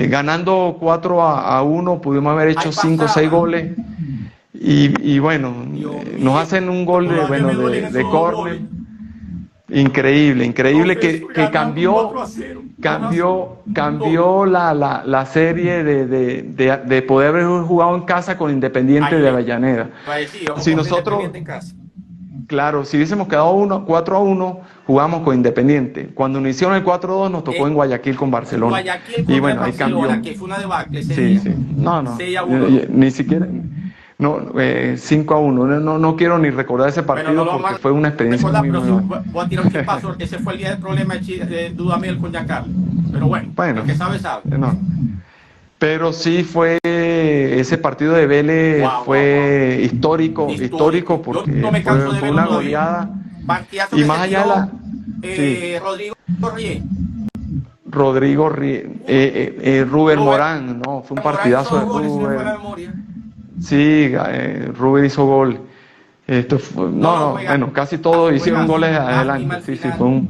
Ganando 4-1, pudimos haber hecho 5 o 6 goles. Y bueno, nos hacen un gol de córner. Increíble, increíble que ganamos 4-0. cambió la serie de poder haber jugado en casa con Independiente Ahí de es. Avellaneda. Sí, vamos Si con nosotros, Independiente en casa. claro, si hubiésemos quedado 4-1, jugamos con Independiente. Cuando nos hicieron el 4-2 nos tocó en Guayaquil con Barcelona. Guayaquil Y contra el bueno, ahí cambió. Barcelona, que fue una debacle ese Sí, día. sí. No, 6-1. ni siquiera. No, 5-1. No quiero ni recordar ese Bueno, no partido lo porque vamos a fue una experiencia recordar, muy, pero muy sí mala. voy a tirar un chispazo, porque ese fue el día del problema de Dudamel con Giancarlo. Pero bueno, Bueno, el que sabe, sabe. no. Pero sí ese partido de Vélez Wow, wow, wow. fue histórico Yo porque no me canso de fue verlo una todavía. goleada. Partidazo Y que más se allá de tiró sí, Rodrigo Rie. Rodrigo, Rubén Rubén Morán, ¿no? Fue un Morán hizo partidazo de 2 goles, si me fue la Rubén. memoria. Sí, Rubén hizo gol. No, Bueno, casi todos hicieron juegazo. goles Lástima adelante. al Sí, final. fue un.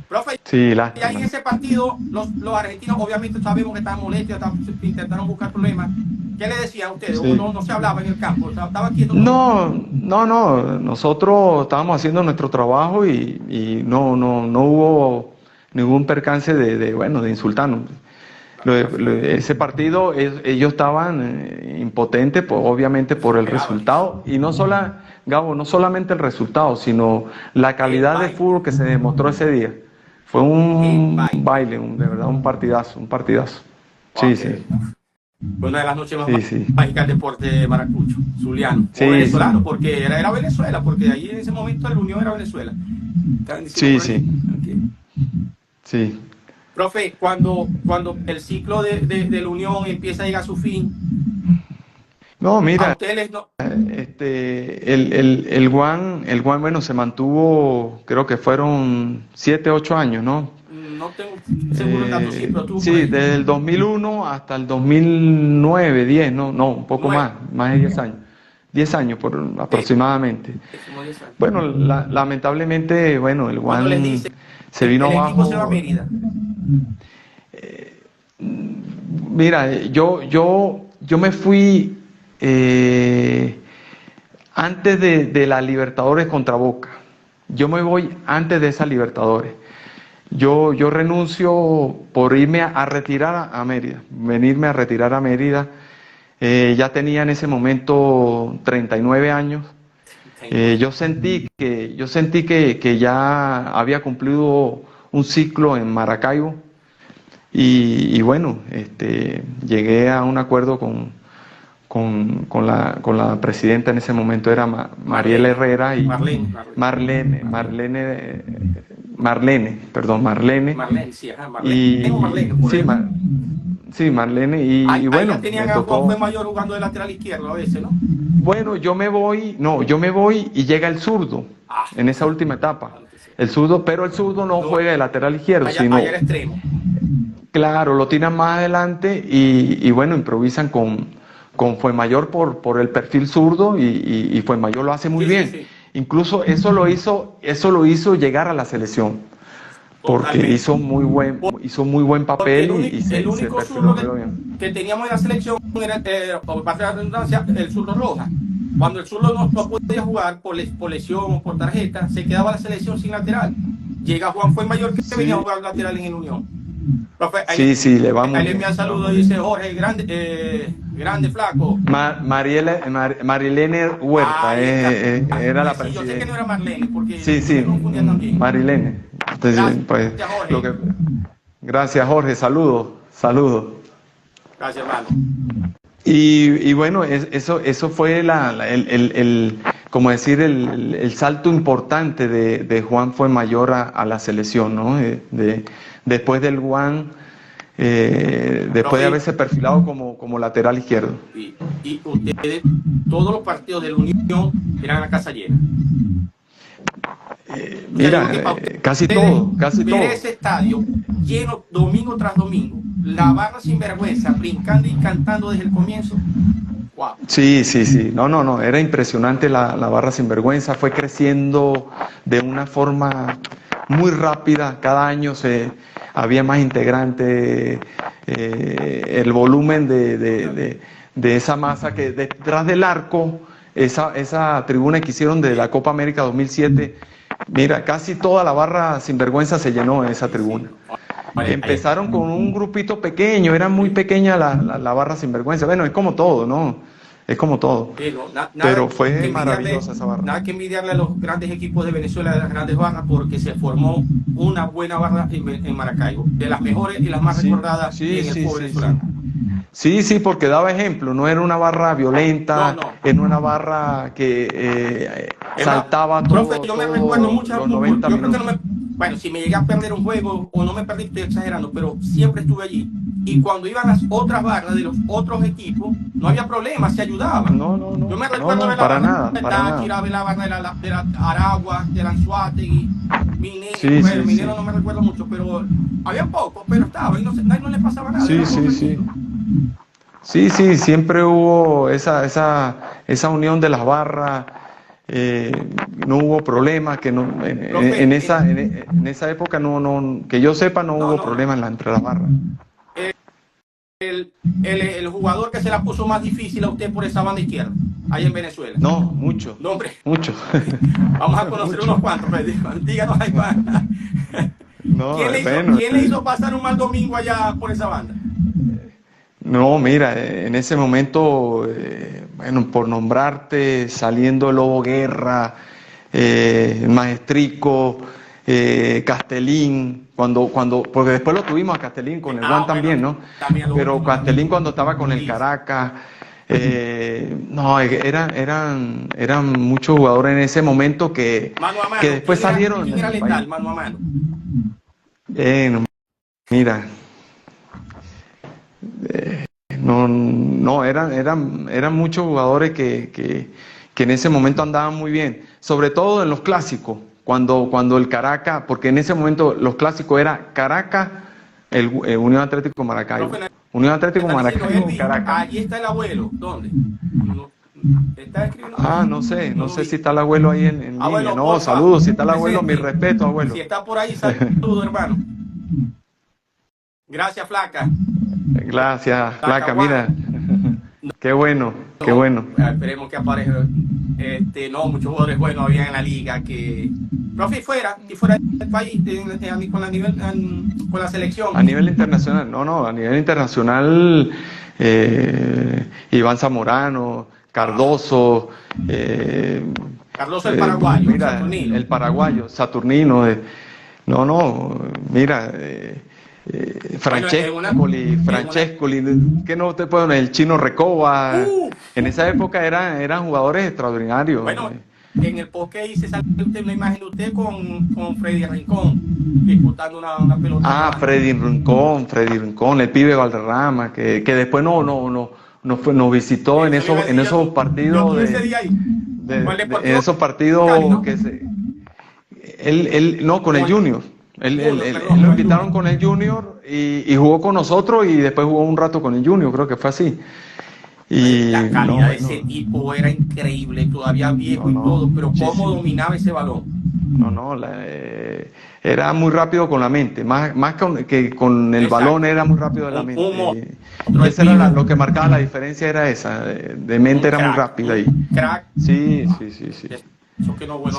Profe, Sí, y ahí lástima. en ese partido, los argentinos obviamente sabemos que estaban molestos, intentaron buscar problemas. ¿Qué le decían a ustedes? Sí. No se hablaba en el campo, estaba quieto. No. Nosotros estábamos haciendo nuestro trabajo y no hubo ningún percance de insultarnos. Ese partido, ellos estaban impotentes, obviamente, por el resultado. Y Gabo, no solamente el resultado, sino la calidad de fútbol que se demostró ese día. Fue un baile, de verdad, un partidazo. Sí, Okay. sí. Fue una de las noches más Sí. mágicas del deporte de Maracucho, zuliano, Sí, o venezolano, porque era Venezuela, porque ahí en ese momento la Unión era Venezuela. Sí. Okay. Sí. Profe, cuando el ciclo de la Unión empieza a llegar a su fin, No, a mira, ustedes no. el Guan, bueno, se mantuvo, creo que fueron 7, 8 años, ¿no? No tengo seguro el dato, sí, pero tú. Sí, desde el 2001 hasta el 2009, 10, no, un poco 9. más de 10 años. 10 años aproximadamente. Bueno, lamentablemente, bueno, el Cuando les Guan dice se vino el abajo. equipo se va a Mérida. Mira, yo me fui antes de la Libertadores contra Boca. Yo me voy antes de esa Libertadores. Yo renuncio por irme a retirar a Mérida, venirme a retirar a Mérida. Ya tenía en ese momento 39 años. Yo sentí que ya había cumplido un ciclo en Maracaibo y bueno, llegué a un acuerdo con la presidenta en ese momento, era Mariela Herrera y Marlene, sí, ajá, Marlene y bueno, ahí ya tenían a Juan Fuenmayor jugando de lateral izquierdo a veces, ¿no? Bueno, yo me voy y llega el zurdo en esa última etapa. El zurdo, pero el zurdo no juega de lateral izquierdo, sino allá era extremo. Claro, lo tiran más adelante y bueno, improvisan con Fuenmayor por el perfil zurdo y Fuenmayor lo hace muy bien. Sí. Incluso eso lo hizo llegar a la selección. Porque Totalmente. hizo muy buen papel el y se único perfiló zurdo bien. que teníamos en la selección era, para la redundancia, el zurdo Roja. Cuando el zurdo no podía jugar por lesión o por tarjeta, se quedaba la selección sin lateral. Llega Juan Fuenmayor, que venía a jugar lateral en el Unión. Profe, Sí, le va muy bien. Ahí le envía saludos y dice Jorge, grande, flaco. Marilene Huerta era la presidenta. Yo sé que no era Marlene, porque Sí, me confundía también. Marilene. Entonces, Gracias, pues, Jorge. Gracias, Jorge. Saludos. Gracias, hermano. Y bueno, eso fue como decir, el salto importante de Juan Fuenmayor a la selección, ¿no? Después del Juan, después de haberse perfilado como lateral izquierdo. Y ustedes, todos los partidos de la Unión eran a la casa llena. Mira, casi todo. Ese estadio lleno domingo tras domingo, la barra sin vergüenza, brincando y cantando desde el comienzo. Wow. Sí. No, era impresionante la barra sin vergüenza, fue creciendo de una forma muy rápida, cada año había más integrantes, el volumen de esa masa que detrás del arco, esa tribuna que hicieron de la Copa América 2007, Mira, casi toda la barra Sinvergüenza se llenó en esa tribuna. Vale, Empezaron con un grupito pequeño, era muy pequeña la barra Sinvergüenza. Bueno, es como todo, ¿no? Es como todo. no, Pero fue maravillosa esa barra. nada que envidiarle a los grandes equipos de Venezuela, de las grandes barras, porque se formó una buena barra en Maracaibo, de las mejores y las más recordadas en el fútbol venezolano. Sí, porque daba ejemplo, no era una barra violenta, No. era una barra que saltaba Profe, yo me recuerdo mucho los 90 yo creo que minutos. bueno, si me llegué a perder un juego o no me perdí, estoy exagerando, pero siempre estuve allí. Y cuando iban las otras barras de los otros equipos, no había problema, se ayudaban. No, Yo me recuerdo de la para barra nada, de para nada. Táchira, de la barra de la Aragua, de la Anzuategui, Minero, Sí, bueno, sí, Minero sí. no me recuerdo mucho, pero había poco, pero estaba, y no le pasaba nada. Sí, siempre hubo esa unión de las barras, no hubo problemas, que no, Profe, en esa época que yo sepa no hubo problemas entre las barras. El jugador que se la puso más difícil a usted por esa banda izquierda, ahí en Venezuela. No, mucho. No, hombre. Mucho. Vamos a conocer unos cuantos, pues, díganos ahí. No, ¿Quién le hizo pasar un mal domingo allá por esa banda? No, mira, en ese momento, bueno, por nombrarte, saliendo el Lobo Guerra, el Maestrico, Castelín, porque después lo tuvimos a Castelín con el Juan también, ¿no? Pero Castelín cuando estaba con el Caracas, no, eran muchos jugadores en ese momento que después salieron. ¿Quién era letal, mano a mano? Mira. Eran muchos jugadores que en ese momento andaban muy bien, sobre todo en los clásicos, cuando el Caracas, porque en ese momento los clásicos era Caracas, el Unión Atlético Maracaibo. Unión Atlético Maracaibo, Caracas. Allí está el abuelo, ¿dónde? ¿Está escribiendo? No sé si está el abuelo ahí en abuelo, línea. No, saludos, si está el abuelo, mi presente. respeto, abuelo. Si está por ahí, saludos, hermano. Gracias, Flaca. Gracias, Flaca, mira. Qué bueno. Esperemos que aparezca. Muchos jugadores buenos había en la liga que. Profe, fuera del país, con la selección. A nivel internacional, a nivel internacional, Iván Zamorano, Cardoso. Cardoso el paraguayo, mira, Saturnino. El paraguayo, Saturnino. Mira. Francescoli, que no te puedo, el Chino Recoba, en esa época eran jugadores extraordinarios. Bueno, en el post que hice sale una imagen de usted con Freddy Rincón disputando una pelota. Freddy Rincón, el pibe Valderrama, que después nos visitó en esos partidos en esos partidos Cali, ¿no? que él con el Junior. Lo invitaron con el Junior y jugó con nosotros y después jugó un rato con el Junior, creo que fue así. Y la calidad de ese tipo era increíble, todavía viejo y todo, pero cómo dominaba ese balón. Era muy rápido con la mente, más que con el balón era muy rápido de la mente. Y eso era lo que marcaba la diferencia, era esa, de mente era muy rápida ahí. Crack. Sí. Eso que no, bueno,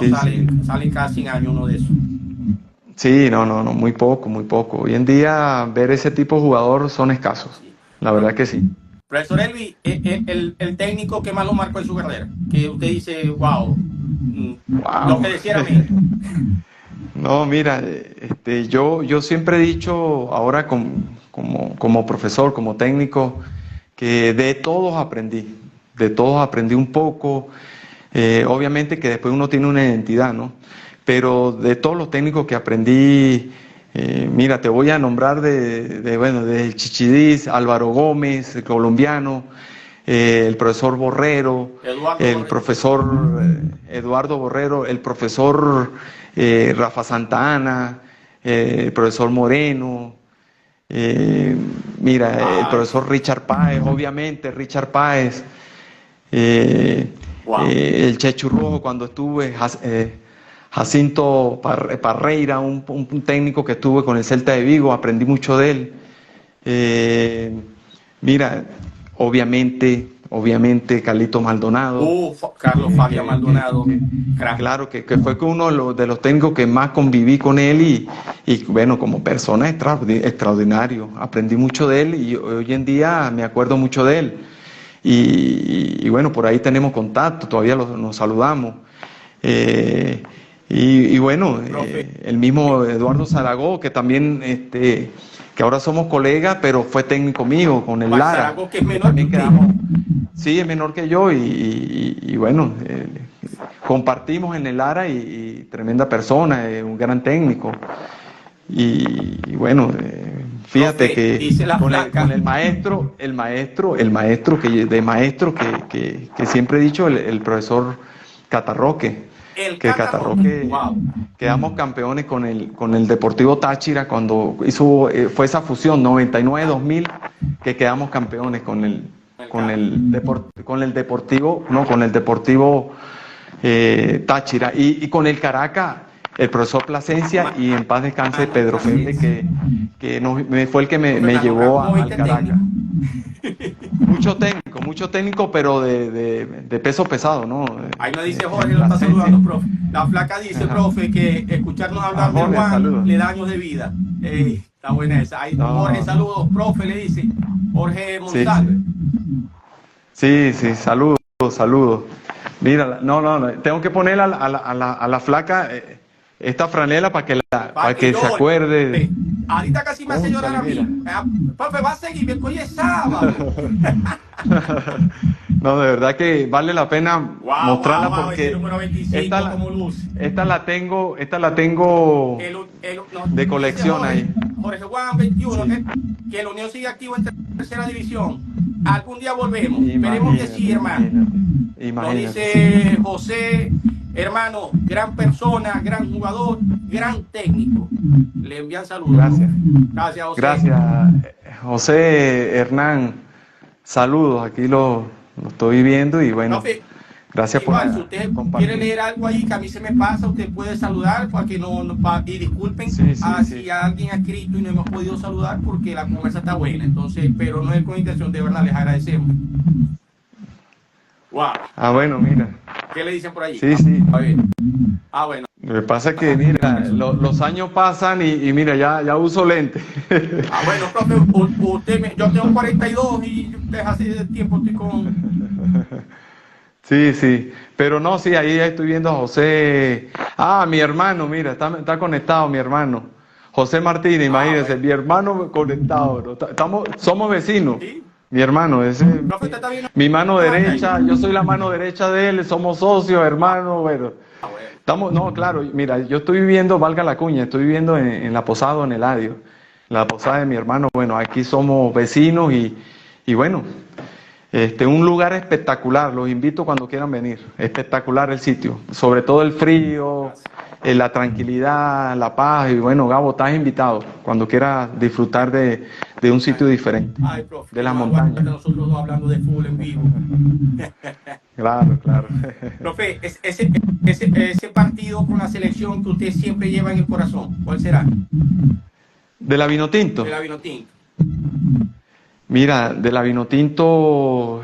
salen cada 100 años uno de esos. Sí, muy poco. Hoy en día ver ese tipo de jugador son escasos, la verdad que sí. Profesor Elvis, el técnico que más lo marcó en su carrera, que usted dice, wow. Lo que decía mí. No, mira, yo siempre he dicho ahora como profesor, como técnico, que de todos aprendí un poco, obviamente que después uno tiene una identidad, ¿no? Pero de todos los técnicos que aprendí, mira, te voy a nombrar del Chichidís, Álvaro Gómez, el colombiano, el profesor Borrero, profesor Eduardo Borrero, el profesor Rafa Santa el profesor Moreno, el profesor Richard Páez, obviamente, el Chechu Rojo cuando estuve, Jacinto Parreira, un técnico que estuve con el Celta de Vigo, aprendí mucho de él. Mira, obviamente obviamente Carlito Maldonado. Carlos Fabián Maldonado, crack. Claro, que fue uno de los técnicos que más conviví con él y bueno, como persona extraordinario. Aprendí mucho de él y hoy en día me acuerdo mucho de él. Y bueno, por ahí tenemos contacto, todavía nos saludamos. Y bueno, el mismo Eduardo Zaragoza, que también, que ahora somos colegas, pero fue técnico mío con el Lara. Zaragoza, que es menor que usted. Sí, es menor que yo y bueno, compartimos en el Lara y tremenda persona, un gran técnico. Y bueno, fíjate que con el maestro que siempre he dicho, el profesor Catarroque. Catarroque, wow. Quedamos campeones con el Deportivo Táchira cuando fue esa fusión 99-2000 que quedamos campeones con el Deportivo Táchira y con el Caracas, el profesor Plasencia y en paz descanse Pedro Felde que fue el que me llevó al Caracas. Mucho técnico, pero de peso pesado, ¿no? Ahí me dice Jorge, lo está saludando, profe. La flaca dice, profe, que escucharnos hablar de Juan saludos. Le da años de vida. Está buena esa. Ahí, Jorge, saludos, profe, le dice. Jorge Monsalve. Sí, saludos. Mira, no, tengo que poner a la flaca esta franela para que se acuerde. Ahorita casi me hace llorar a mí. Profe, va a seguir, hoy es sábado. No, de verdad que vale la pena mostrarla porque número 25, como luz. Esta la tengo de colección ahí. Jorge Juan 21, que la Unión sigue activo en tercera división. Algún día volvemos. Esperemos que sí, hermano. Nos dice José, hermano, gran persona, gran jugador, gran técnico. Le envían saludos. Gracias, José. Gracias, José Hernán. Saludos, aquí lo estoy viendo y bueno, gracias igual, si usted quiere leer algo ahí que a mí se me pasa, usted puede saludar para que y disculpen si alguien ha escrito y no hemos podido saludar porque la conversa está buena, entonces, pero no es con intención, de verdad, les agradecemos. Wow. Bueno, mira. ¿Qué le dicen por ahí? Sí. Bueno. Lo que pasa es que, mira, los años pasan y mira, ya uso lentes. Bueno, profe, yo tengo 42 y desde hace tiempo estoy con... Sí, pero no, sí, ahí estoy viendo a José. Mi hermano, mira, está conectado mi hermano. José Martínez, imagínense, mi hermano conectado. Somos vecinos. ¿Sí? Mi hermano, mi mano derecha, yo soy la mano derecha de él, somos socios, hermanos, bueno. No, claro, mira, yo estoy viviendo, valga la cuña, estoy viviendo en la Posada, en Eladio, la posada de mi hermano. Bueno, aquí somos vecinos y bueno, un lugar espectacular, los invito cuando quieran venir, espectacular el sitio, sobre todo el frío, la tranquilidad, la paz, y bueno, Gabo, estás invitado cuando quieras disfrutar de un sitio diferente, profe, de las montañas. Nosotros dos hablando de fútbol en vivo. Claro. Profe, ese partido con la selección que usted siempre lleva en el corazón, ¿cuál será? ¿De la Vinotinto? De la Vinotinto. Mira, de la Vinotinto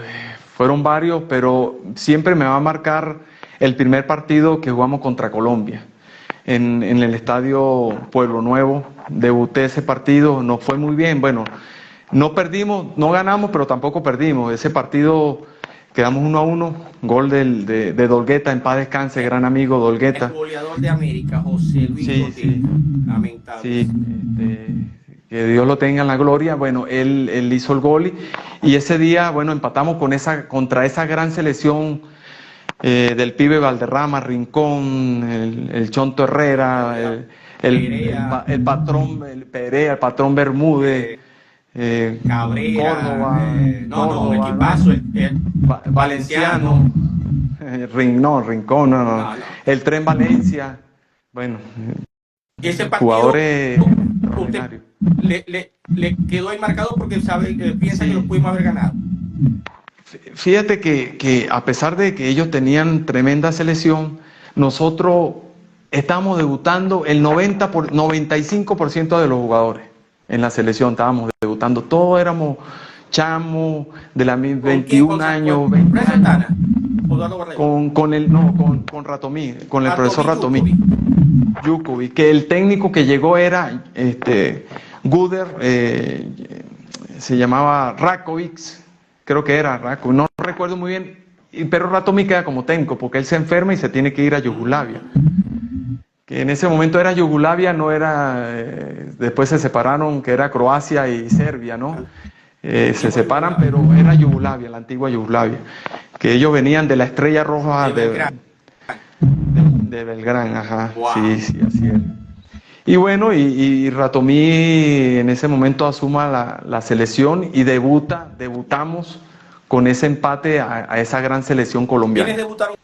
fueron varios, pero siempre me va a marcar el primer partido que jugamos contra Colombia. En el estadio Pueblo Nuevo, debuté ese partido, nos fue muy bien, bueno, no perdimos, no ganamos, pero tampoco perdimos, ese partido quedamos 1-1, gol de Dolgueta, en paz descanse, gran amigo Dolgueta. El goleador de América, José Luis Dolgueta, lamentable. Sí, que Dios lo tenga en la gloria, bueno, él hizo el gol y ese día, bueno, empatamos contra esa gran selección del pibe Valderrama, Rincón, el Chonto Herrera, el patrón Perea, el patrón Bermúdez, Cabrera, Córdoba, un equipazo, Valenciano, Rincón, el Tren Valencia, bueno, ese partido, jugadores extraordinarios. Le quedó ahí marcado porque piensa que lo pudimos haber ganado. Fíjate que a pesar de que ellos tenían tremenda selección, nosotros estábamos debutando el 95% de los jugadores en la selección, estábamos debutando, todos éramos chamo de la ¿Con quién? 21 años, 20 Fred años, Santana, Eduardo Borrego. con Ratomí, con el profesor Ratomí. Jukovic, que el técnico que llegó era Guder, se llamaba Rakovic, creo que era Rakovic, no recuerdo muy bien, pero Ratomí queda como técnico porque él se enferma y se tiene que ir a Yugoslavia. Que en ese momento era Yugoslavia, no era, después se separaron, que era Croacia y Serbia, ¿no? Se separan, pero era Yugoslavia, la antigua Yugoslavia, que ellos venían de la Estrella Roja de Belgrano, ajá, Wow. sí, así es. Y bueno, y Ratomí en ese momento asuma la selección y debutamos con ese empate a esa gran selección colombiana. ¿Quiénes debutaron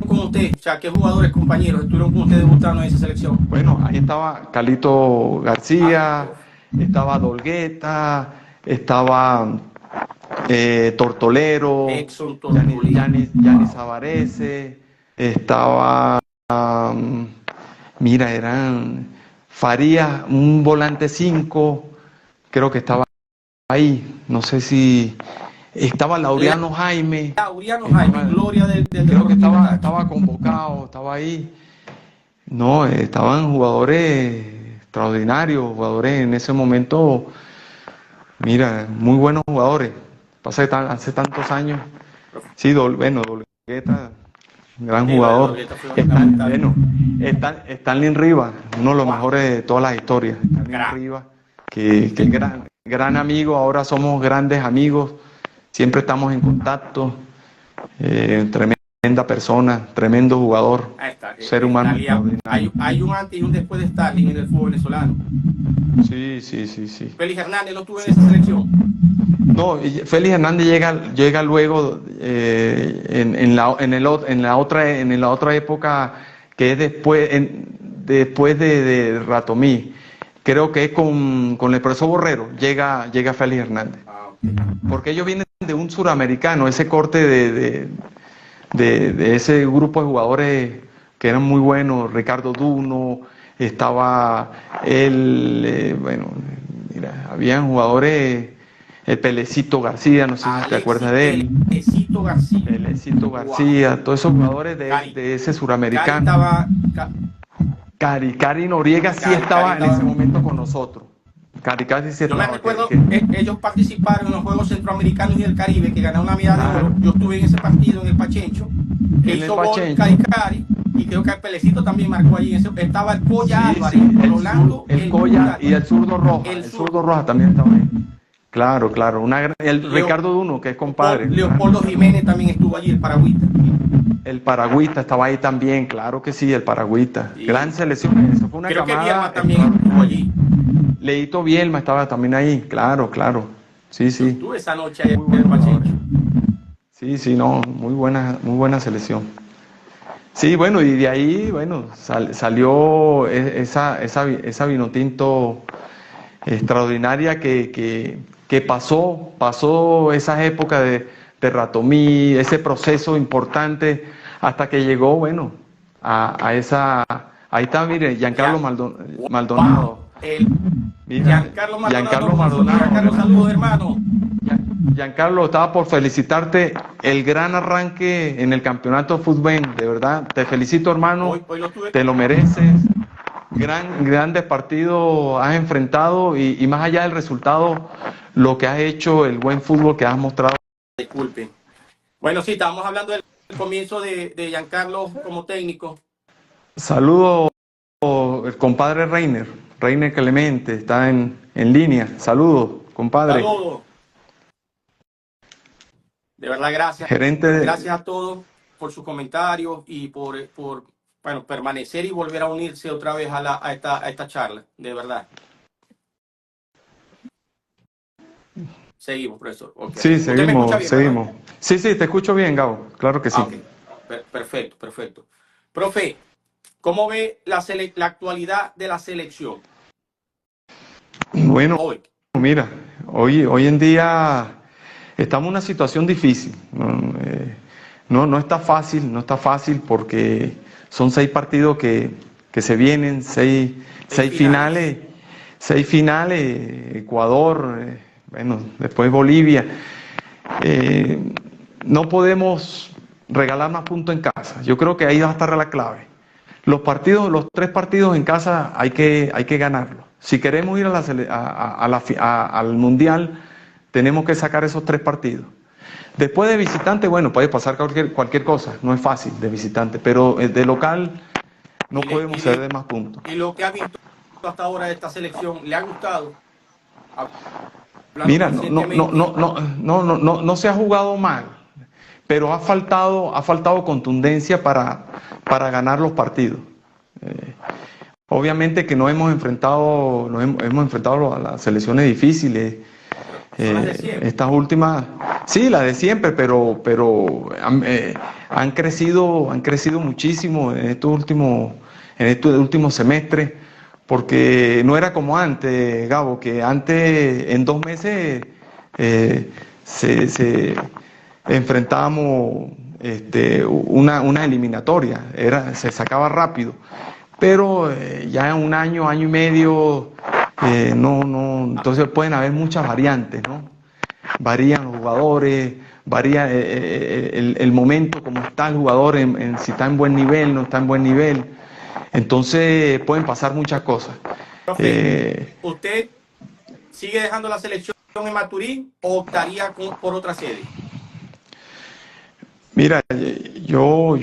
con usted? O sea, ¿qué jugadores, compañeros estuvieron con usted debutando en esa selección? Bueno, ahí estaba Calito García, estaba Dolgueta, estaba Tortolero, Exxon Tortolero. Yanis Avarese, estaba, mira, eran Farías, un volante 5, creo que estaba ahí, no sé si estaba Laureano Jaime. Laureano Jaime, gloria del creo que estaba convocado, estaba ahí. No, estaban jugadores extraordinarios, jugadores en ese momento, mira, muy buenos jugadores. Pasa que hace tantos años, sí, Dolgueta, gran jugador. Stanley Rivas, uno de los mejores de todas las historias. Stanley Rivas, que es gran amigo, ahora somos grandes amigos, siempre estamos en contacto. Tremenda persona, tremendo jugador, ser humano. Hay un antes y un después de Stalin en el fútbol venezolano. Sí. Félix Hernández no estuvo en esa selección. No, Félix Hernández llega luego en la otra época, que es después de Ratomí. Creo que es con el profesor Borrero, llega Félix Hernández. Porque ellos vienen de un suramericano, ese corte de ese grupo de jugadores que eran muy buenos, Ricardo Duno, estaba él, bueno, mira, habían jugadores, el Pelecito García, no sé si te acuerdas de él. Pelecito García, todos esos jugadores de ese suramericano. Cari Noriega sí estaba en ese momento con nosotros. Yo me recuerdo, ellos participaron en los Juegos Centroamericanos y del Caribe, que ganaron una medalla de oro. Yo estuve en ese partido en el Pachencho, que hizo gol Cari, y creo que el Pelecito también marcó allí. Estaba el Coya Álvarez, Rolando, el Coya y el zurdo Roja. El zurdo Roja también estaba ahí. Claro. Ricardo Duno, que es compadre. Leopoldo Jiménez también estuvo allí, el paragüita. El paragüita estaba ahí también, claro que sí, el paragüita. Sí. Gran selección. Eso fue una creo camada. Que Bielma también estuvo allí. Leito Bielma estaba también ahí, claro. Sí. Yo estuve esa noche ahí en el Pachencho. Sí, no, muy buena selección. Sí, bueno, y de ahí, bueno, salió esa Vinotinto extraordinaria que pasó esas épocas de Ratomí, ese proceso importante, hasta que llegó, bueno, a esa... Ahí está, mire, Giancarlo Maldonado. Giancarlo Maldonado, saludos, hermano. Giancarlo, estaba por felicitarte el gran arranque en el campeonato de fútbol, de verdad, te felicito, hermano, hoy te lo mereces, grandes partidos has enfrentado y más allá del resultado, lo que has hecho, el buen fútbol que has mostrado. Disculpe. Bueno, sí, estábamos hablando del comienzo de Giancarlo como técnico. Saludos, el compadre Reiner Clemente, está en línea. Saludos, compadre. Saludos. De verdad, gracias. Gracias a todos por sus comentarios y por permanecer y volver a unirse otra vez a esta charla. De verdad. Seguimos, profesor. Okay. Sí, seguimos. ¿Verdad? Sí, te escucho bien, Gabo. Claro que sí. Okay. Perfecto. Profe, ¿cómo ve la actualidad de la selección? Bueno, mira, hoy en día estamos en una situación difícil. No está fácil porque son 6 partidos que se vienen, seis finales, Ecuador, bueno, después Bolivia. No podemos regalar más puntos en casa. Yo creo que ahí va a estar la clave. Los 3 partidos en casa hay que ganarlos. Si queremos ir al Mundial, tenemos que sacar esos 3 partidos. Después de visitante, bueno, puede pasar cualquier cosa, no es fácil de visitante, pero de local no podemos ceder más puntos. ¿Y lo que ha visto hasta ahora de esta selección le ha gustado? Mira, no se ha jugado mal, pero ha faltado contundencia para ganar los partidos. Obviamente que no hemos enfrentado a las selecciones difíciles. Estas últimas, sí, las de siempre, pero han crecido muchísimo en este último semestre, porque no era como antes, Gabo, que antes en 2 meses se enfrentábamos una eliminatoria, se sacaba rápido, pero ya en 1 año, año y medio, entonces pueden haber muchas variantes, ¿no? Varían los jugadores, varía el momento, cómo está el jugador, si está en buen nivel, no está en buen nivel. Entonces pueden pasar muchas cosas. ¿Usted sigue dejando la selección en Maturín o optaría por otra sede? Mira, lo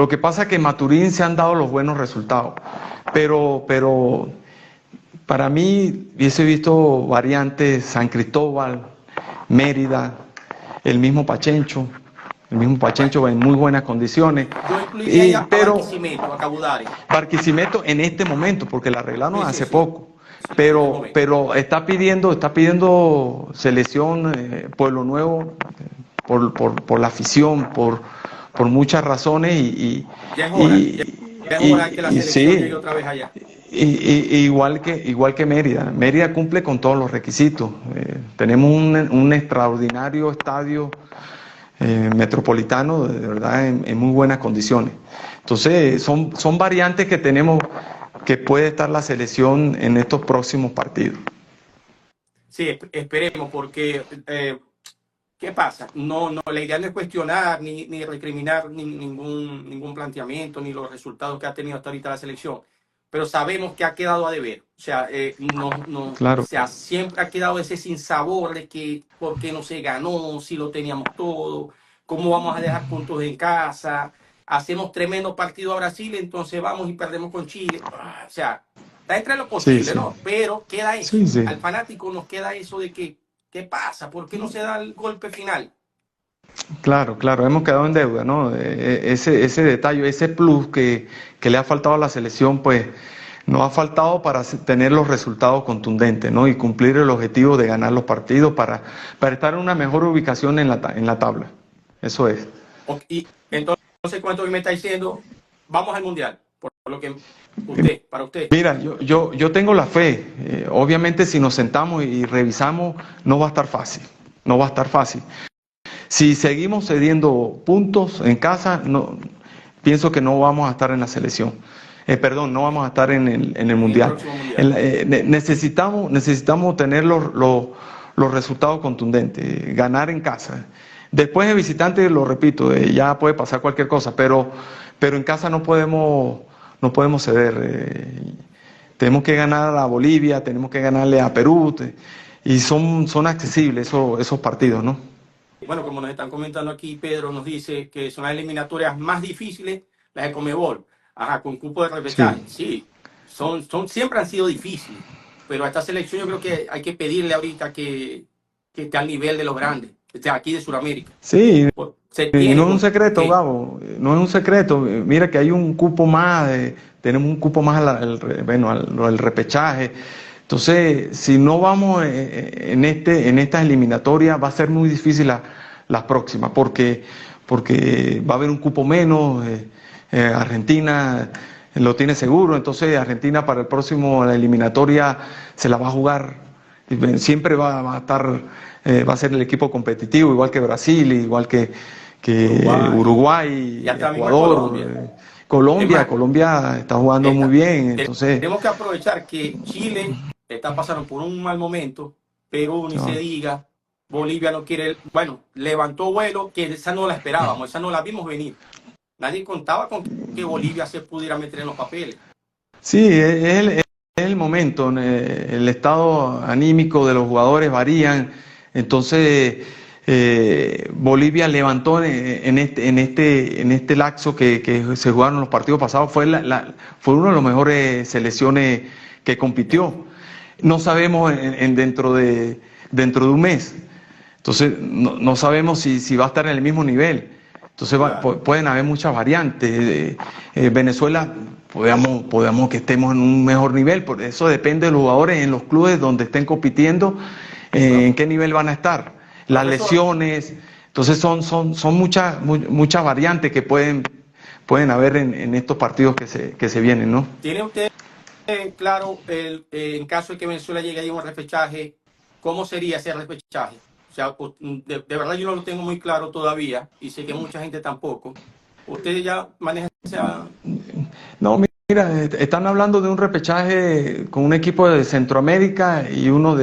que pasa es que en Maturín se han dado los buenos resultados, pero para mí hubiese visto variantes San Cristóbal, Mérida, el mismo Pachencho en muy buenas condiciones. Yo incluiría a Barquisimeto, a Cabudare. Barquisimeto en este momento, porque la arreglaron hace poco. Pero está pidiendo selección, Pueblo Nuevo, por la afición, por muchas razones ya es hora que la selección llegue otra vez allá. Igual que Mérida. Mérida cumple con todos los requisitos. Tenemos un extraordinario estadio metropolitano, de verdad, en muy buenas condiciones. Entonces, son variantes que tenemos, que puede estar la selección en estos próximos partidos. Sí, esperemos, porque ¿qué pasa? La idea no es cuestionar ni recriminar ningún planteamiento, ni los resultados que ha tenido hasta ahorita la selección, pero sabemos que ha quedado a deber. O sea, Claro. O sea, siempre ha quedado ese sinsabor de que por qué no se ganó, si lo teníamos todo, cómo vamos a dejar puntos en casa, hacemos tremendo partido a Brasil, entonces vamos y perdemos con Chile. O sea, está entre lo posible, sí. ¿No? Pero queda eso. Sí. Al fanático nos queda eso de que, ¿qué pasa? ¿Por qué no se da el golpe final? Claro, hemos quedado en deuda, ¿no? Ese detalle, ese plus que le ha faltado a la selección, pues nos ha faltado para tener los resultados contundentes, ¿no? Y cumplir el objetivo de ganar los partidos para estar en una mejor ubicación en la tabla. Eso es. Y entonces, ¿cuánto me está diciendo? Vamos al Mundial, por lo que para usted. Mira, yo tengo la fe. Obviamente, si nos sentamos y revisamos, no va a estar fácil. No va a estar fácil. Si seguimos cediendo puntos en casa, pienso que no vamos a estar en la selección. No vamos a estar en el Mundial. Necesitamos tener los resultados contundentes, ganar en casa. Después de visitante, lo repito, ya puede pasar cualquier cosa, pero en casa no podemos ceder. Tenemos que ganar a Bolivia, tenemos que ganarle a Perú, y son accesibles esos partidos, ¿no? Bueno, como nos están comentando aquí, Pedro nos dice que son las eliminatorias más difíciles, las de Conmebol. Ajá, con cupo de repechaje. Sí, siempre han sido difíciles, pero a esta selección yo creo que hay que pedirle ahorita que esté al nivel de los grandes, aquí de Sudamérica. Sí, no es un secreto, Gabo, no es un secreto. Mira que hay un cupo más, tenemos un cupo más al repechaje. Entonces, si no vamos en estas eliminatorias, va a ser muy difícil las próximas, porque va a haber un cupo menos. Argentina lo tiene seguro, entonces Argentina para el próximo, la eliminatoria, se la va a jugar. Siempre va a ser el equipo competitivo, igual que Brasil, igual que Uruguay, Ecuador. Colombia está jugando muy bien. Entonces tenemos que aprovechar que Chile está pasando por un mal momento Perú ni se No. diga, Bolivia no quiere, bueno, levantó vuelo, que esa no la esperábamos, esa no la vimos venir. Nadie contaba con que Bolivia se pudiera meter en los papeles. Sí, es el momento, el estado anímico de los jugadores varían, entonces Bolivia levantó en este lapso que se jugaron los partidos pasados, fue una de las mejores selecciones que compitió. No sabemos dentro de un mes, entonces no sabemos si va a estar en el mismo nivel. Entonces Claro. pueden haber muchas variantes. Venezuela, podamos que estemos en un mejor nivel, por eso depende de los jugadores en los clubes donde estén compitiendo, en qué nivel van a estar. Las Profesor, lesiones, entonces son muchas variantes que pueden haber en estos partidos que se vienen, ¿no? ¿tiene usted claro, en caso de que Venezuela llegue a un repechaje, cómo sería ese repechaje? O sea, de verdad yo no lo tengo muy claro todavía y sé que mucha gente tampoco. ¿Usted ya maneja esa? No, mira, están hablando de un repechaje con un equipo de Centroamérica y uno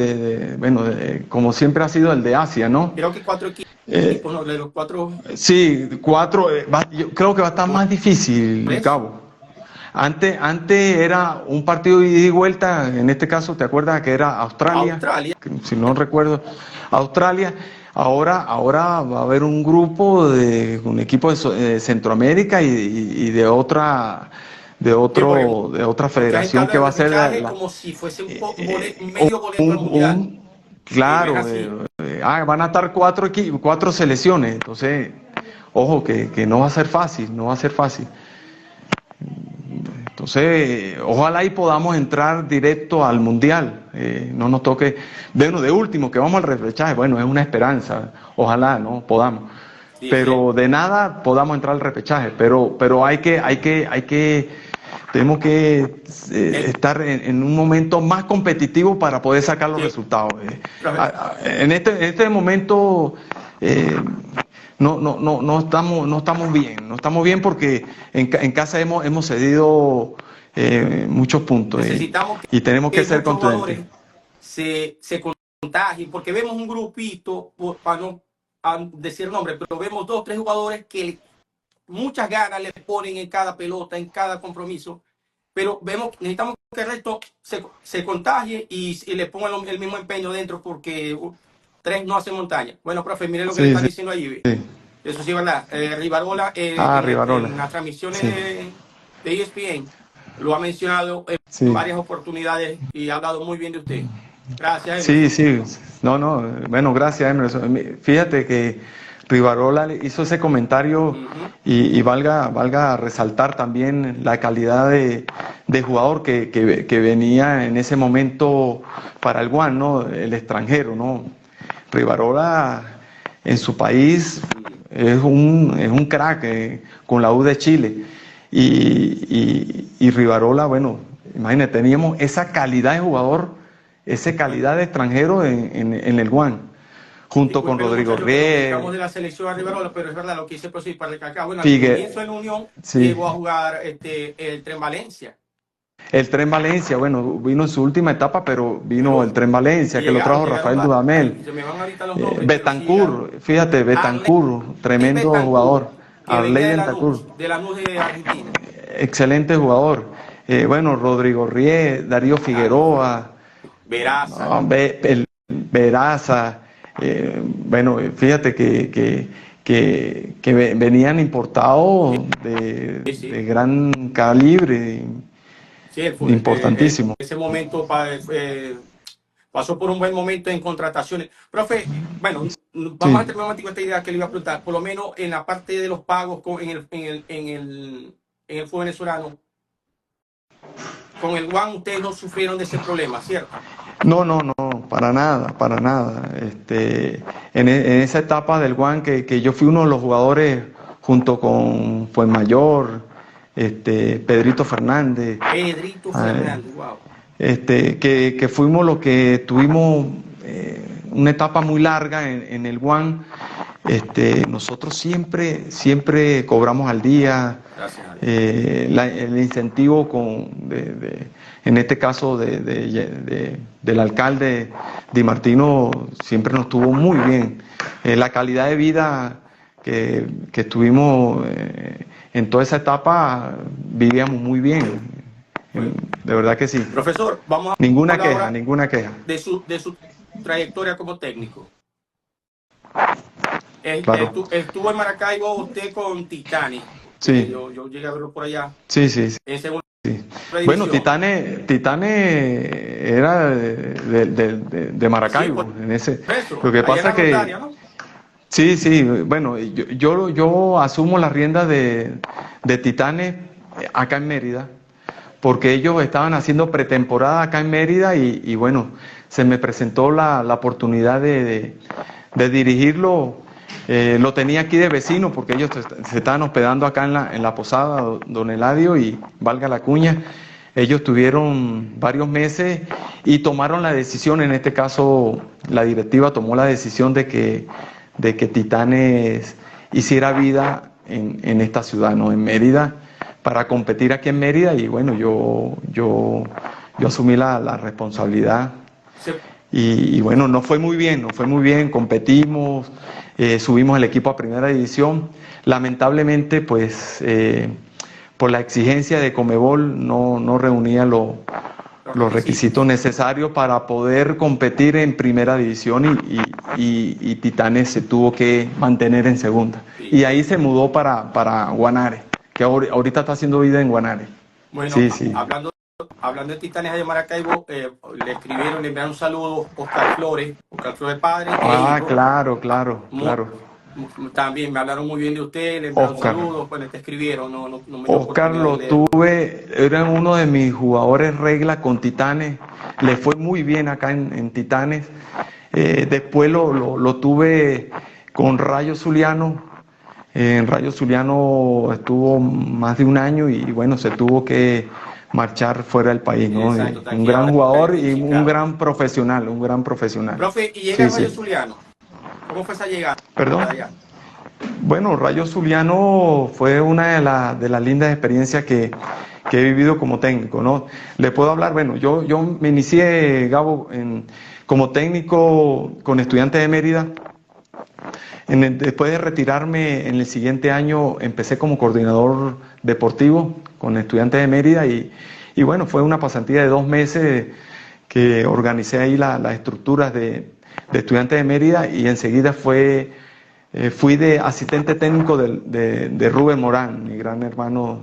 bueno, como siempre ha sido el de Asia, ¿no? Creo que cuatro Eh, equipos, ¿no? De los cuatro. sí, cuatro, yo creo que va a estar Por más difícil, eso, Gabo. Antes era un partido de ida y vuelta, en este caso, ¿te acuerdas que era Australia? Australia. Si no recuerdo, Australia. Ahora va a haber un grupo de un equipo de Centroamérica y Sí, de otra porque la gente federación habla que del va a ser repechaje como si fuese medio boleto al mundial. Y no es claro, así. van a estar cuatro selecciones, entonces, ojo, que no va a ser fácil, no va a ser fácil. Entonces, ojalá y podamos entrar directo al mundial, no nos toque, de último, que vamos al repechaje, bueno, es una esperanza, ojalá, ¿no? Podamos. Sí, sí. Pero de nada podamos entrar al repechaje, pero tenemos que El, estar en un momento más competitivo para poder sacar los sí, resultados. profe, En este momento eh, no estamos bien porque en casa hemos cedido muchos puntos necesitamos y tenemos que que ser muchos contundentes. jugadores se contagien, porque vemos un grupito, para no decir nombre, pero vemos dos, tres jugadores que muchas ganas le ponen en cada pelota, en cada compromiso, pero necesitamos que el resto se contagie y le pongan el mismo empeño dentro, porque tres no hacen montaña. Bueno, profe, mire lo que le Sí, están sí, diciendo allí. sí. Eso sí es verdad. Rivarola Rivarola. en las transmisiones Sí, de ESPN lo ha mencionado en sí. varias oportunidades y ha hablado muy bien de usted. Gracias, Sí, Emerson. sí, no, bueno, gracias, Emerson. Fíjate que Rivarola hizo ese comentario Ujú. y valga resaltar también la calidad de jugador que venía en ese momento para el Guan, ¿no? El extranjero, ¿no? Rivarola en su país es un crack con la U de Chile. Y Rivarola, bueno, imagínate, teníamos esa calidad de jugador, esa Bueno, calidad de extranjero en el Guan, junto con disculpen los Rodrigo muchachos que nos dedicamos Rie, de la selección a Rivarola, pero es verdad lo que hice por para recalcar. Bueno, al Figue, comienzo en la Unión sí, llegó a jugar el Tren Valencia, el Tren Valencia, bueno, vino en su última etapa, pero vino el pero Tren Valencia, que lo trajo llegaron, Rafael Dudamel. ay, se me van ahorita los nombres, pero sí llegaron. Betancourt, fíjate, Arley Betancourt, tremendo Betancourt, jugador. que Arley venía Betancourt, de Lanús de Argentina. excelente jugador. Bueno, Rodrigo Rie, Darío Claro, Figueroa, Veraza. no, Veraza, bueno, fíjate que venían importados Sí, de sí. gran calibre, Sí, importantísimo. ese momento pasó por un buen momento en contrataciones. Profe, bueno, vamos a Sí. terminar esta idea que le iba a preguntar. Por lo menos en la parte de los pagos en el fútbol venezolano, con el One ustedes no sufrieron de ese problema, ¿cierto? No, para nada, para nada. En esa etapa del Guan que yo fui uno de los jugadores junto con Fuenmayor, Pedrito Fernández, Pedrito eh, Fernández, wow. que fuimos los que tuvimos una etapa muy larga en el Guan. nosotros siempre cobramos al día. Gracias a Dios. El incentivo en este caso del alcalde Di Martino siempre nos tuvo muy bien. La calidad de vida que tuvimos en toda esa etapa, vivíamos muy bien. De verdad que sí. Profesor, vamos a Ninguna hablar queja, ahora ninguna queja. de su trayectoria como técnico. Claro. Estuvo en Maracaibo usted con Titanes. Sí. Yo llegué a verlo por allá. Sí, sí, sí. En segunda Bueno, división. Titanes era de Maracaibo. Sí, En ese. por eso. Lo que Allá en pasa la es que Rotaria, ¿no? sí, sí, bueno, yo asumo las riendas de Titanes acá en Mérida, porque ellos estaban haciendo pretemporada acá en Mérida y bueno, se me presentó la oportunidad de dirigirlo. Lo tenía aquí de vecino porque ellos se estaban hospedando acá en la posada, don Eladio, y valga la cuña. Ellos tuvieron varios meses y tomaron la decisión, en este caso la directiva tomó la decisión de que Titanes hiciera vida en esta ciudad, ¿no? En Mérida, para competir aquí en Mérida, y bueno, yo asumí la responsabilidad. Se- Y bueno, no fue muy bien, competimos, subimos el equipo a primera división. Lamentablemente, pues por la exigencia de Conmebol no reunía los requisitos necesarios para poder competir en primera división y Titanes se tuvo que mantener en segunda. Sí. Y ahí se mudó para Guanare, que ahorita está haciendo vida en Guanare. Bueno, Sí, sí. hablando de Titanes de Maracaibo, le enviaron un saludo Oscar Flores padre e hijo. Claro. También me hablaron muy bien de usted, le enviaron Oscar. saludos, pues te escribieron, no me dio Oscar oportunidad lo de leerlo. tuve, era uno de mis jugadores regla con Titanes, le fue muy bien acá en Titanes. Después lo tuve con Rayo Zuliano. En Rayo Zuliano estuvo más de un año y bueno, se tuvo que marchar fuera del país, ¿no? Exacto, está Un aquí gran ahora jugador en y un Chicago. gran profesional. Profe, y llega Sí, Rayo sí. Zuliano. ¿Cómo fue esa llegada ¿Perdón? allá? Bueno, Rayo Zuliano fue una de las lindas experiencias que he vivido como técnico, ¿no? Le puedo hablar, bueno, yo me inicié, Gabo, como técnico con Estudiantes de Mérida. Después de retirarme en el siguiente año, empecé como coordinador deportivo con Estudiantes de Mérida y bueno, fue una pasantía de 2 meses que organicé ahí las estructuras de Estudiantes de Mérida y enseguida fui de asistente técnico de Rubén Morán, mi gran hermano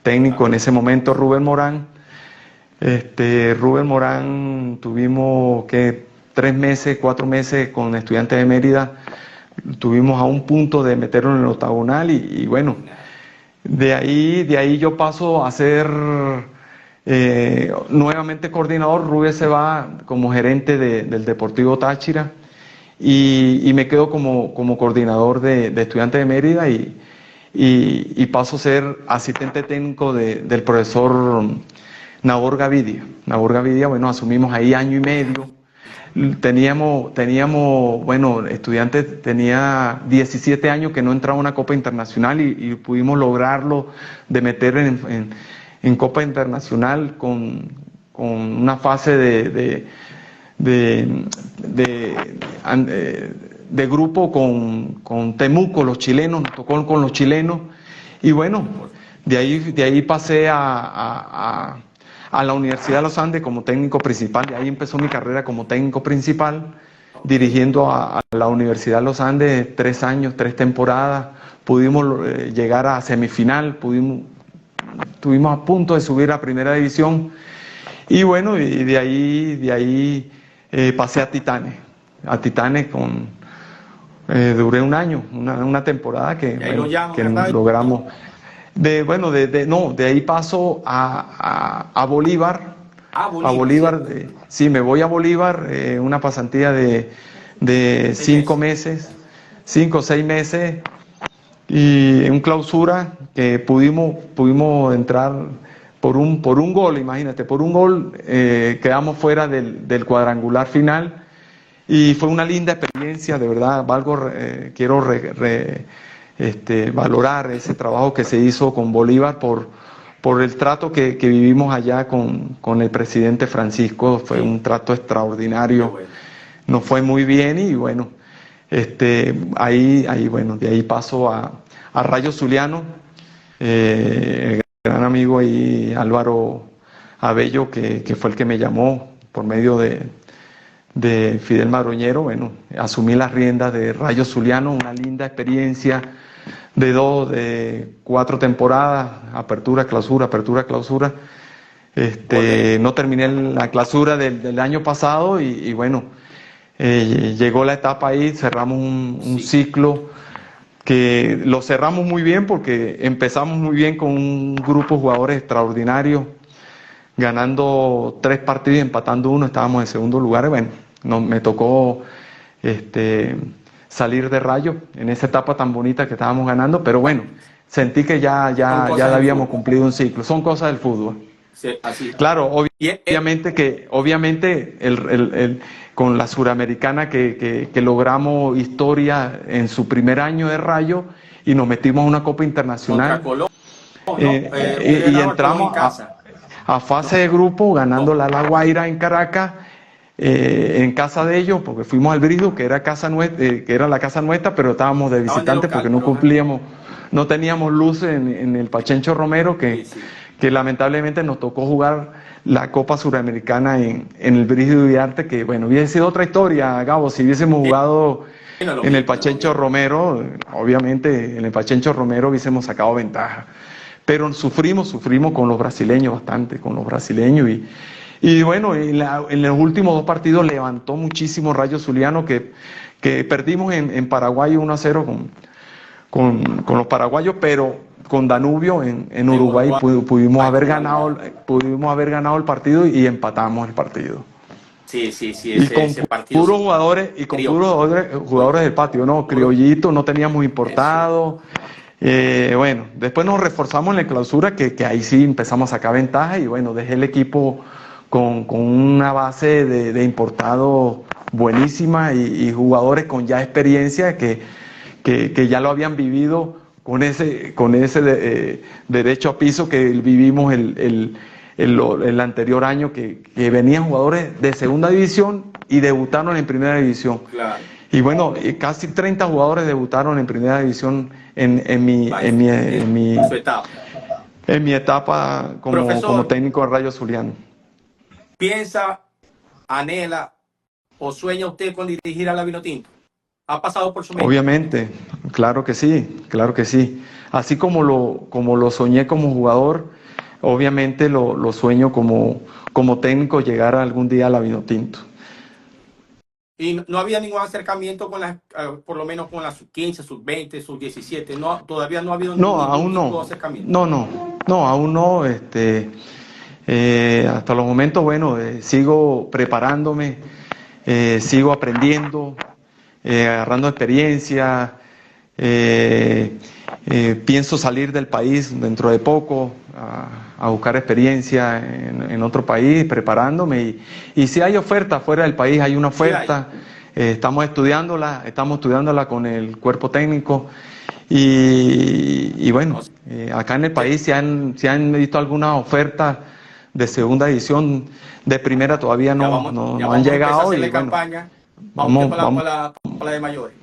técnico en ese momento, Rubén Morán. Rubén Morán tuvimos 3 meses, 4 meses con Estudiantes de Mérida, tuvimos a un punto de meterlo en el octagonal y bueno, de ahí yo paso a ser nuevamente coordinador. Rubén se va como gerente del Deportivo Táchira y me quedo como coordinador de Estudiantes de Mérida y paso a ser asistente técnico del profesor Nabor Gavidia. Nabor Gavidia, bueno, asumimos ahí año y medio. Teníamos, bueno, Estudiantes tenía 17 años que no entraba a una Copa Internacional y pudimos lograrlo de meter en Copa Internacional con una fase de grupo con Temuco, los chilenos, nos tocó con los chilenos y bueno, de ahí pasé a la Universidad de los Andes como técnico principal, y ahí empezó mi carrera como técnico principal, dirigiendo a la Universidad de los Andes 3 años, 3 temporadas, pudimos llegar a semifinal, estuvimos a punto de subir a primera división, y bueno, y de ahí pasé a Titanes duré un año, una temporada que, Y ahí lo llaman, que ¿verdad? logramos. De ahí paso a Bolívar. Bolívar. A Bolívar, sí, me voy a Bolívar, una pasantía de 5 meses, 5 o 6 meses, y en clausura que pudimos entrar por un gol, imagínate, por un gol quedamos fuera del cuadrangular final. y fue una linda experiencia, de verdad, quiero valorar ese trabajo que se hizo con Bolívar por el trato que vivimos allá con el presidente Francisco. Fue un trato extraordinario, Bueno. nos fue muy bien y bueno, bueno, de ahí paso a Rayo Zuliano, el gran amigo ahí Álvaro Abello, que fue el que me llamó por medio de Fidel Madroñero. Bueno, asumí las riendas de Rayo Zuliano, una linda experiencia de 4 temporadas, apertura, clausura. No terminé la clausura del año pasado y bueno, llegó la etapa ahí, cerramos un ciclo que lo cerramos muy bien porque empezamos muy bien con un grupo de jugadores extraordinarios, ganando 3 partidos y empatando 1, estábamos en segundo lugar. Y bueno, me tocó salir de Rayo en esa etapa tan bonita que estábamos ganando, pero bueno, sentí que ya habíamos cumplido un ciclo. Son cosas del fútbol. Sí, así. Claro, obviamente con la Suramericana que logramos historia en su primer año de Rayo y nos metimos a una Copa Internacional. Contra Colón, y entramos a fase de grupo ganando la Guaira en Caracas, en casa de ellos, porque fuimos al Brido, que era la casa nuestra, pero estábamos de visitantes porque no cumplíamos, no teníamos luz en el Pachencho Romero, que lamentablemente nos tocó jugar la Copa Suramericana en el Brígido Iriarte, que bueno, hubiese sido otra historia, Gabo, si hubiésemos jugado en el Pachencho Romero. Obviamente en el Pachencho Romero hubiésemos sacado ventaja, pero sufrimos con los brasileños bastante, y bueno, en los últimos 2 partidos levantó muchísimo Rayo Zuliano, que perdimos en Paraguay 1-0 con los paraguayos, pero con Danubio en Uruguay pudimos haber ganado el partido y empatamos el partido. Sí, Ese partido. Puros jugadores jugadores del patio, no, criollitos, no teníamos importados. Bueno, después nos reforzamos en la clausura, que ahí sí empezamos a sacar ventaja y bueno, dejé el equipo con una base de importados buenísima y jugadores con ya experiencia que ya lo habían vivido con ese derecho a piso que vivimos el anterior año, que venían jugadores de segunda división y debutaron en primera división. Claro. Y bueno, casi 30 jugadores debutaron en primera división en mi etapa como técnico de Rayo Zuliano. ¿Piensa, anhela o sueña usted con dirigir a la Vinotinto? ¿Ha pasado por su mente? Obviamente, claro que sí. Así como lo soñé como jugador, obviamente lo sueño como técnico, llegar algún día a la Vinotinto. Y no había ningún acercamiento con por lo menos con la sub-15, sub-20, sub-17, no, todavía no ha habido ningún acercamiento. No, aún no. Hasta los momentos, bueno, sigo preparándome, sigo aprendiendo, agarrando experiencia. Pienso salir del país dentro de poco a buscar experiencia en otro país, preparándome, y si hay oferta fuera del país, hay una oferta, estamos estudiándola con el cuerpo técnico y bueno, acá en el país se han visto algunas ofertas de segunda división. De primera todavía no han llegado, y bueno, vamos para la de mayores.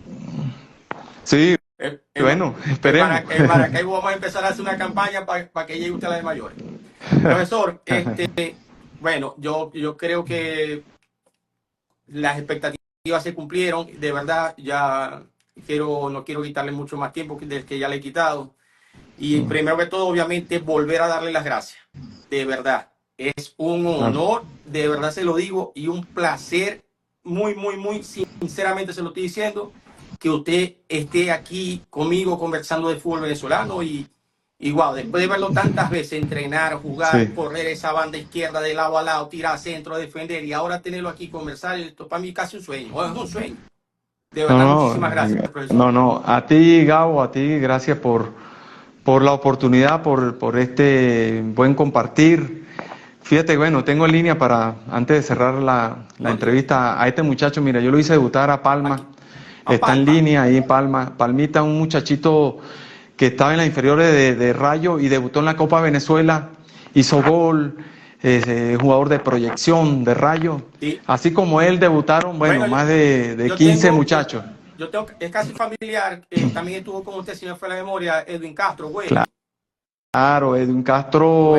Sí. Bueno, esperemos. En Maracaibo vamos a empezar a hacer una campaña para que llegue usted a la de mayores. Profesor, bueno, yo creo que las expectativas se cumplieron. De verdad, ya no quiero quitarle mucho más tiempo del que ya le he quitado. Y primero que todo, obviamente, volver a darle las gracias. De verdad, es un honor, de verdad se lo digo, y un placer, muy, muy, muy sinceramente se lo estoy diciendo, que usted esté aquí conmigo conversando de fútbol venezolano y wow, después de verlo tantas veces entrenar, jugar, correr esa banda izquierda de lado a lado, tirar centro, defender, y ahora tenerlo aquí conversar, esto para mí casi un sueño, es un sueño. De verdad, muchísimas gracias, profesor. A ti, Gabo, gracias por la oportunidad, por este buen compartir Fíjate, bueno, tengo en línea para, antes de cerrar la entrevista, a este muchacho, mira, yo lo hice debutar a Palma, Aquí. A está en Palma. línea ahí en Palma. Palmita, un muchachito que estaba en las inferiores de Rayo y debutó en la Copa Venezuela, hizo gol, jugador de proyección de Rayo. Sí. Así como él debutaron, bueno, más de 15 muchachos. Yo tengo, es casi familiar, también estuvo con usted, si no fue la memoria, Edwin Castro, güey. Claro, Edwin Castro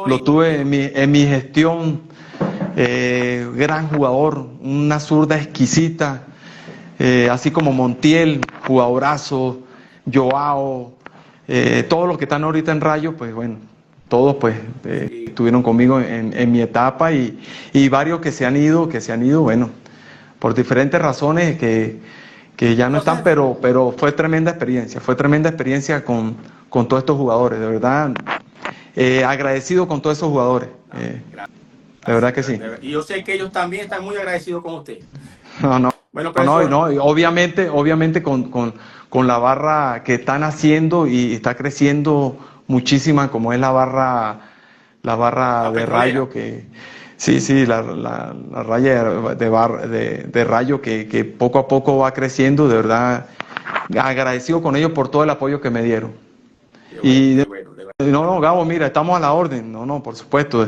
lo tuve en mi gestión, gran jugador, una zurda exquisita, así como Montiel, jugadorazo, Joao, todos los que están ahorita en Rayo, pues bueno, todos pues estuvieron conmigo en mi etapa y varios que se han ido, bueno, por diferentes razones que ya no están, pero fue tremenda experiencia con todos estos jugadores, de verdad, agradecido con todos esos jugadores, de verdad que sí. Y yo sé que ellos también están muy agradecidos con usted. Bueno, obviamente con la barra que están haciendo y está creciendo muchísima, como es la barra de Rayo, que sí, la raya de Rayo que poco a poco va creciendo, de verdad, agradecido con ellos por todo el apoyo que me dieron. No, Gabo, mira, estamos a la orden, por supuesto,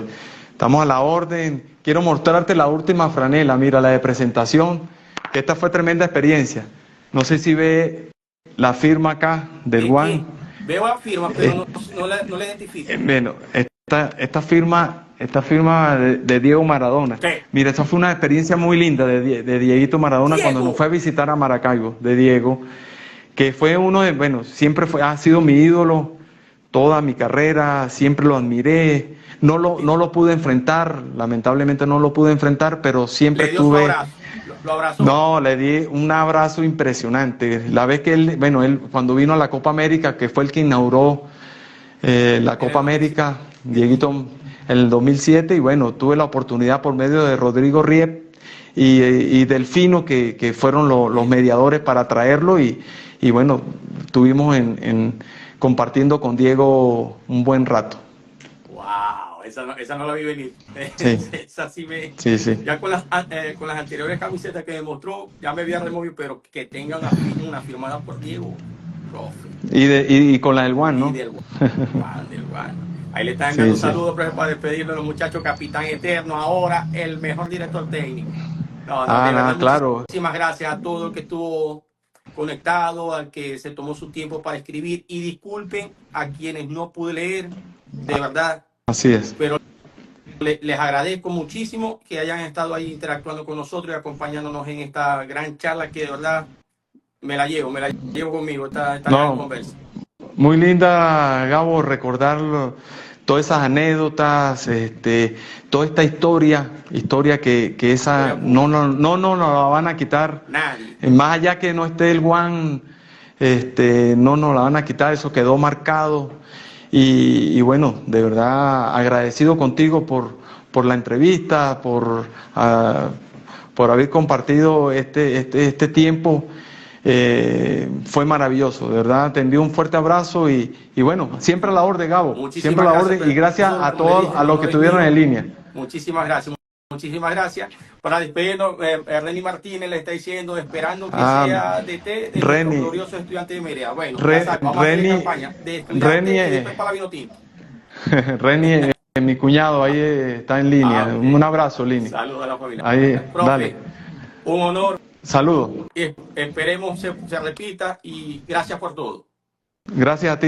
estamos a la orden. Quiero mostrarte la última franela, mira, la de presentación, que esta fue tremenda experiencia. No sé si ve la firma acá del Juan. Veo la firma, pero no la identifico. Bueno, esta firma de Diego Maradona. Sí. Mira, esa fue una experiencia muy linda de Dieguito Maradona cuando nos fue a visitar a Maracaibo, de Diego, que fue siempre ha sido mi ídolo toda mi carrera, siempre lo admiré, no lo pude enfrentar, lamentablemente no lo pude enfrentar, pero siempre tuve... ¿Lo abrazó? No, le di un abrazo impresionante. La vez que él cuando vino a la Copa América, que fue el que inauguró la Copa América, Dieguito, en el 2007, y bueno, tuve la oportunidad por medio de Rodrigo Riep y Delfino, que fueron los mediadores para traerlo, y bueno, estuvimos compartiendo con Diego un buen rato. Wow, esa no la vi venir. Sí. Esa sí me... Sí. Ya con las anteriores camisetas que me mostró, ya me había removido, pero que tenga una firmada por Diego, profe. Y con la del Juan, ¿no? Y del Juan. Ahí le están dando saludos para despedirlo a los muchachos, capitán eterno, ahora el mejor director técnico. Claro. Muchísimas gracias a todo el que estuvo conectado, al que se tomó su tiempo para escribir, y disculpen a quienes no pude leer, de verdad. Así es. Pero les agradezco muchísimo que hayan estado ahí interactuando con nosotros y acompañándonos en esta gran charla, que de verdad me la llevo conmigo, esta gran conversa. Muy linda, Gabo, recordar todas esas anécdotas, toda esta historia que esa no nos la van a quitar. Nadie. Más allá que no esté el Juan, no nos la van a quitar, eso quedó marcado. Y bueno, de verdad agradecido contigo por la entrevista, por haber compartido este tiempo. Fue maravilloso, de verdad, te envío un fuerte abrazo y bueno, siempre a la orden, Gabo, siempre a la orden, y gracias a todos a los que estuvieron en línea. Muchísimas gracias. Para despedirnos, Reni Martínez le está diciendo, esperando que sea DT de nuestro glorioso Estudiante de Mérida. Bueno, vamos a hacer campaña de Estudiante y después para Vino Tinto. Reni, mi cuñado, ahí está en línea. Un abrazo, Lini. Saludos a la familia. Ahí, profe, dale. Un honor. Saludos. Esperemos se repita, y gracias por todo. Gracias a ti.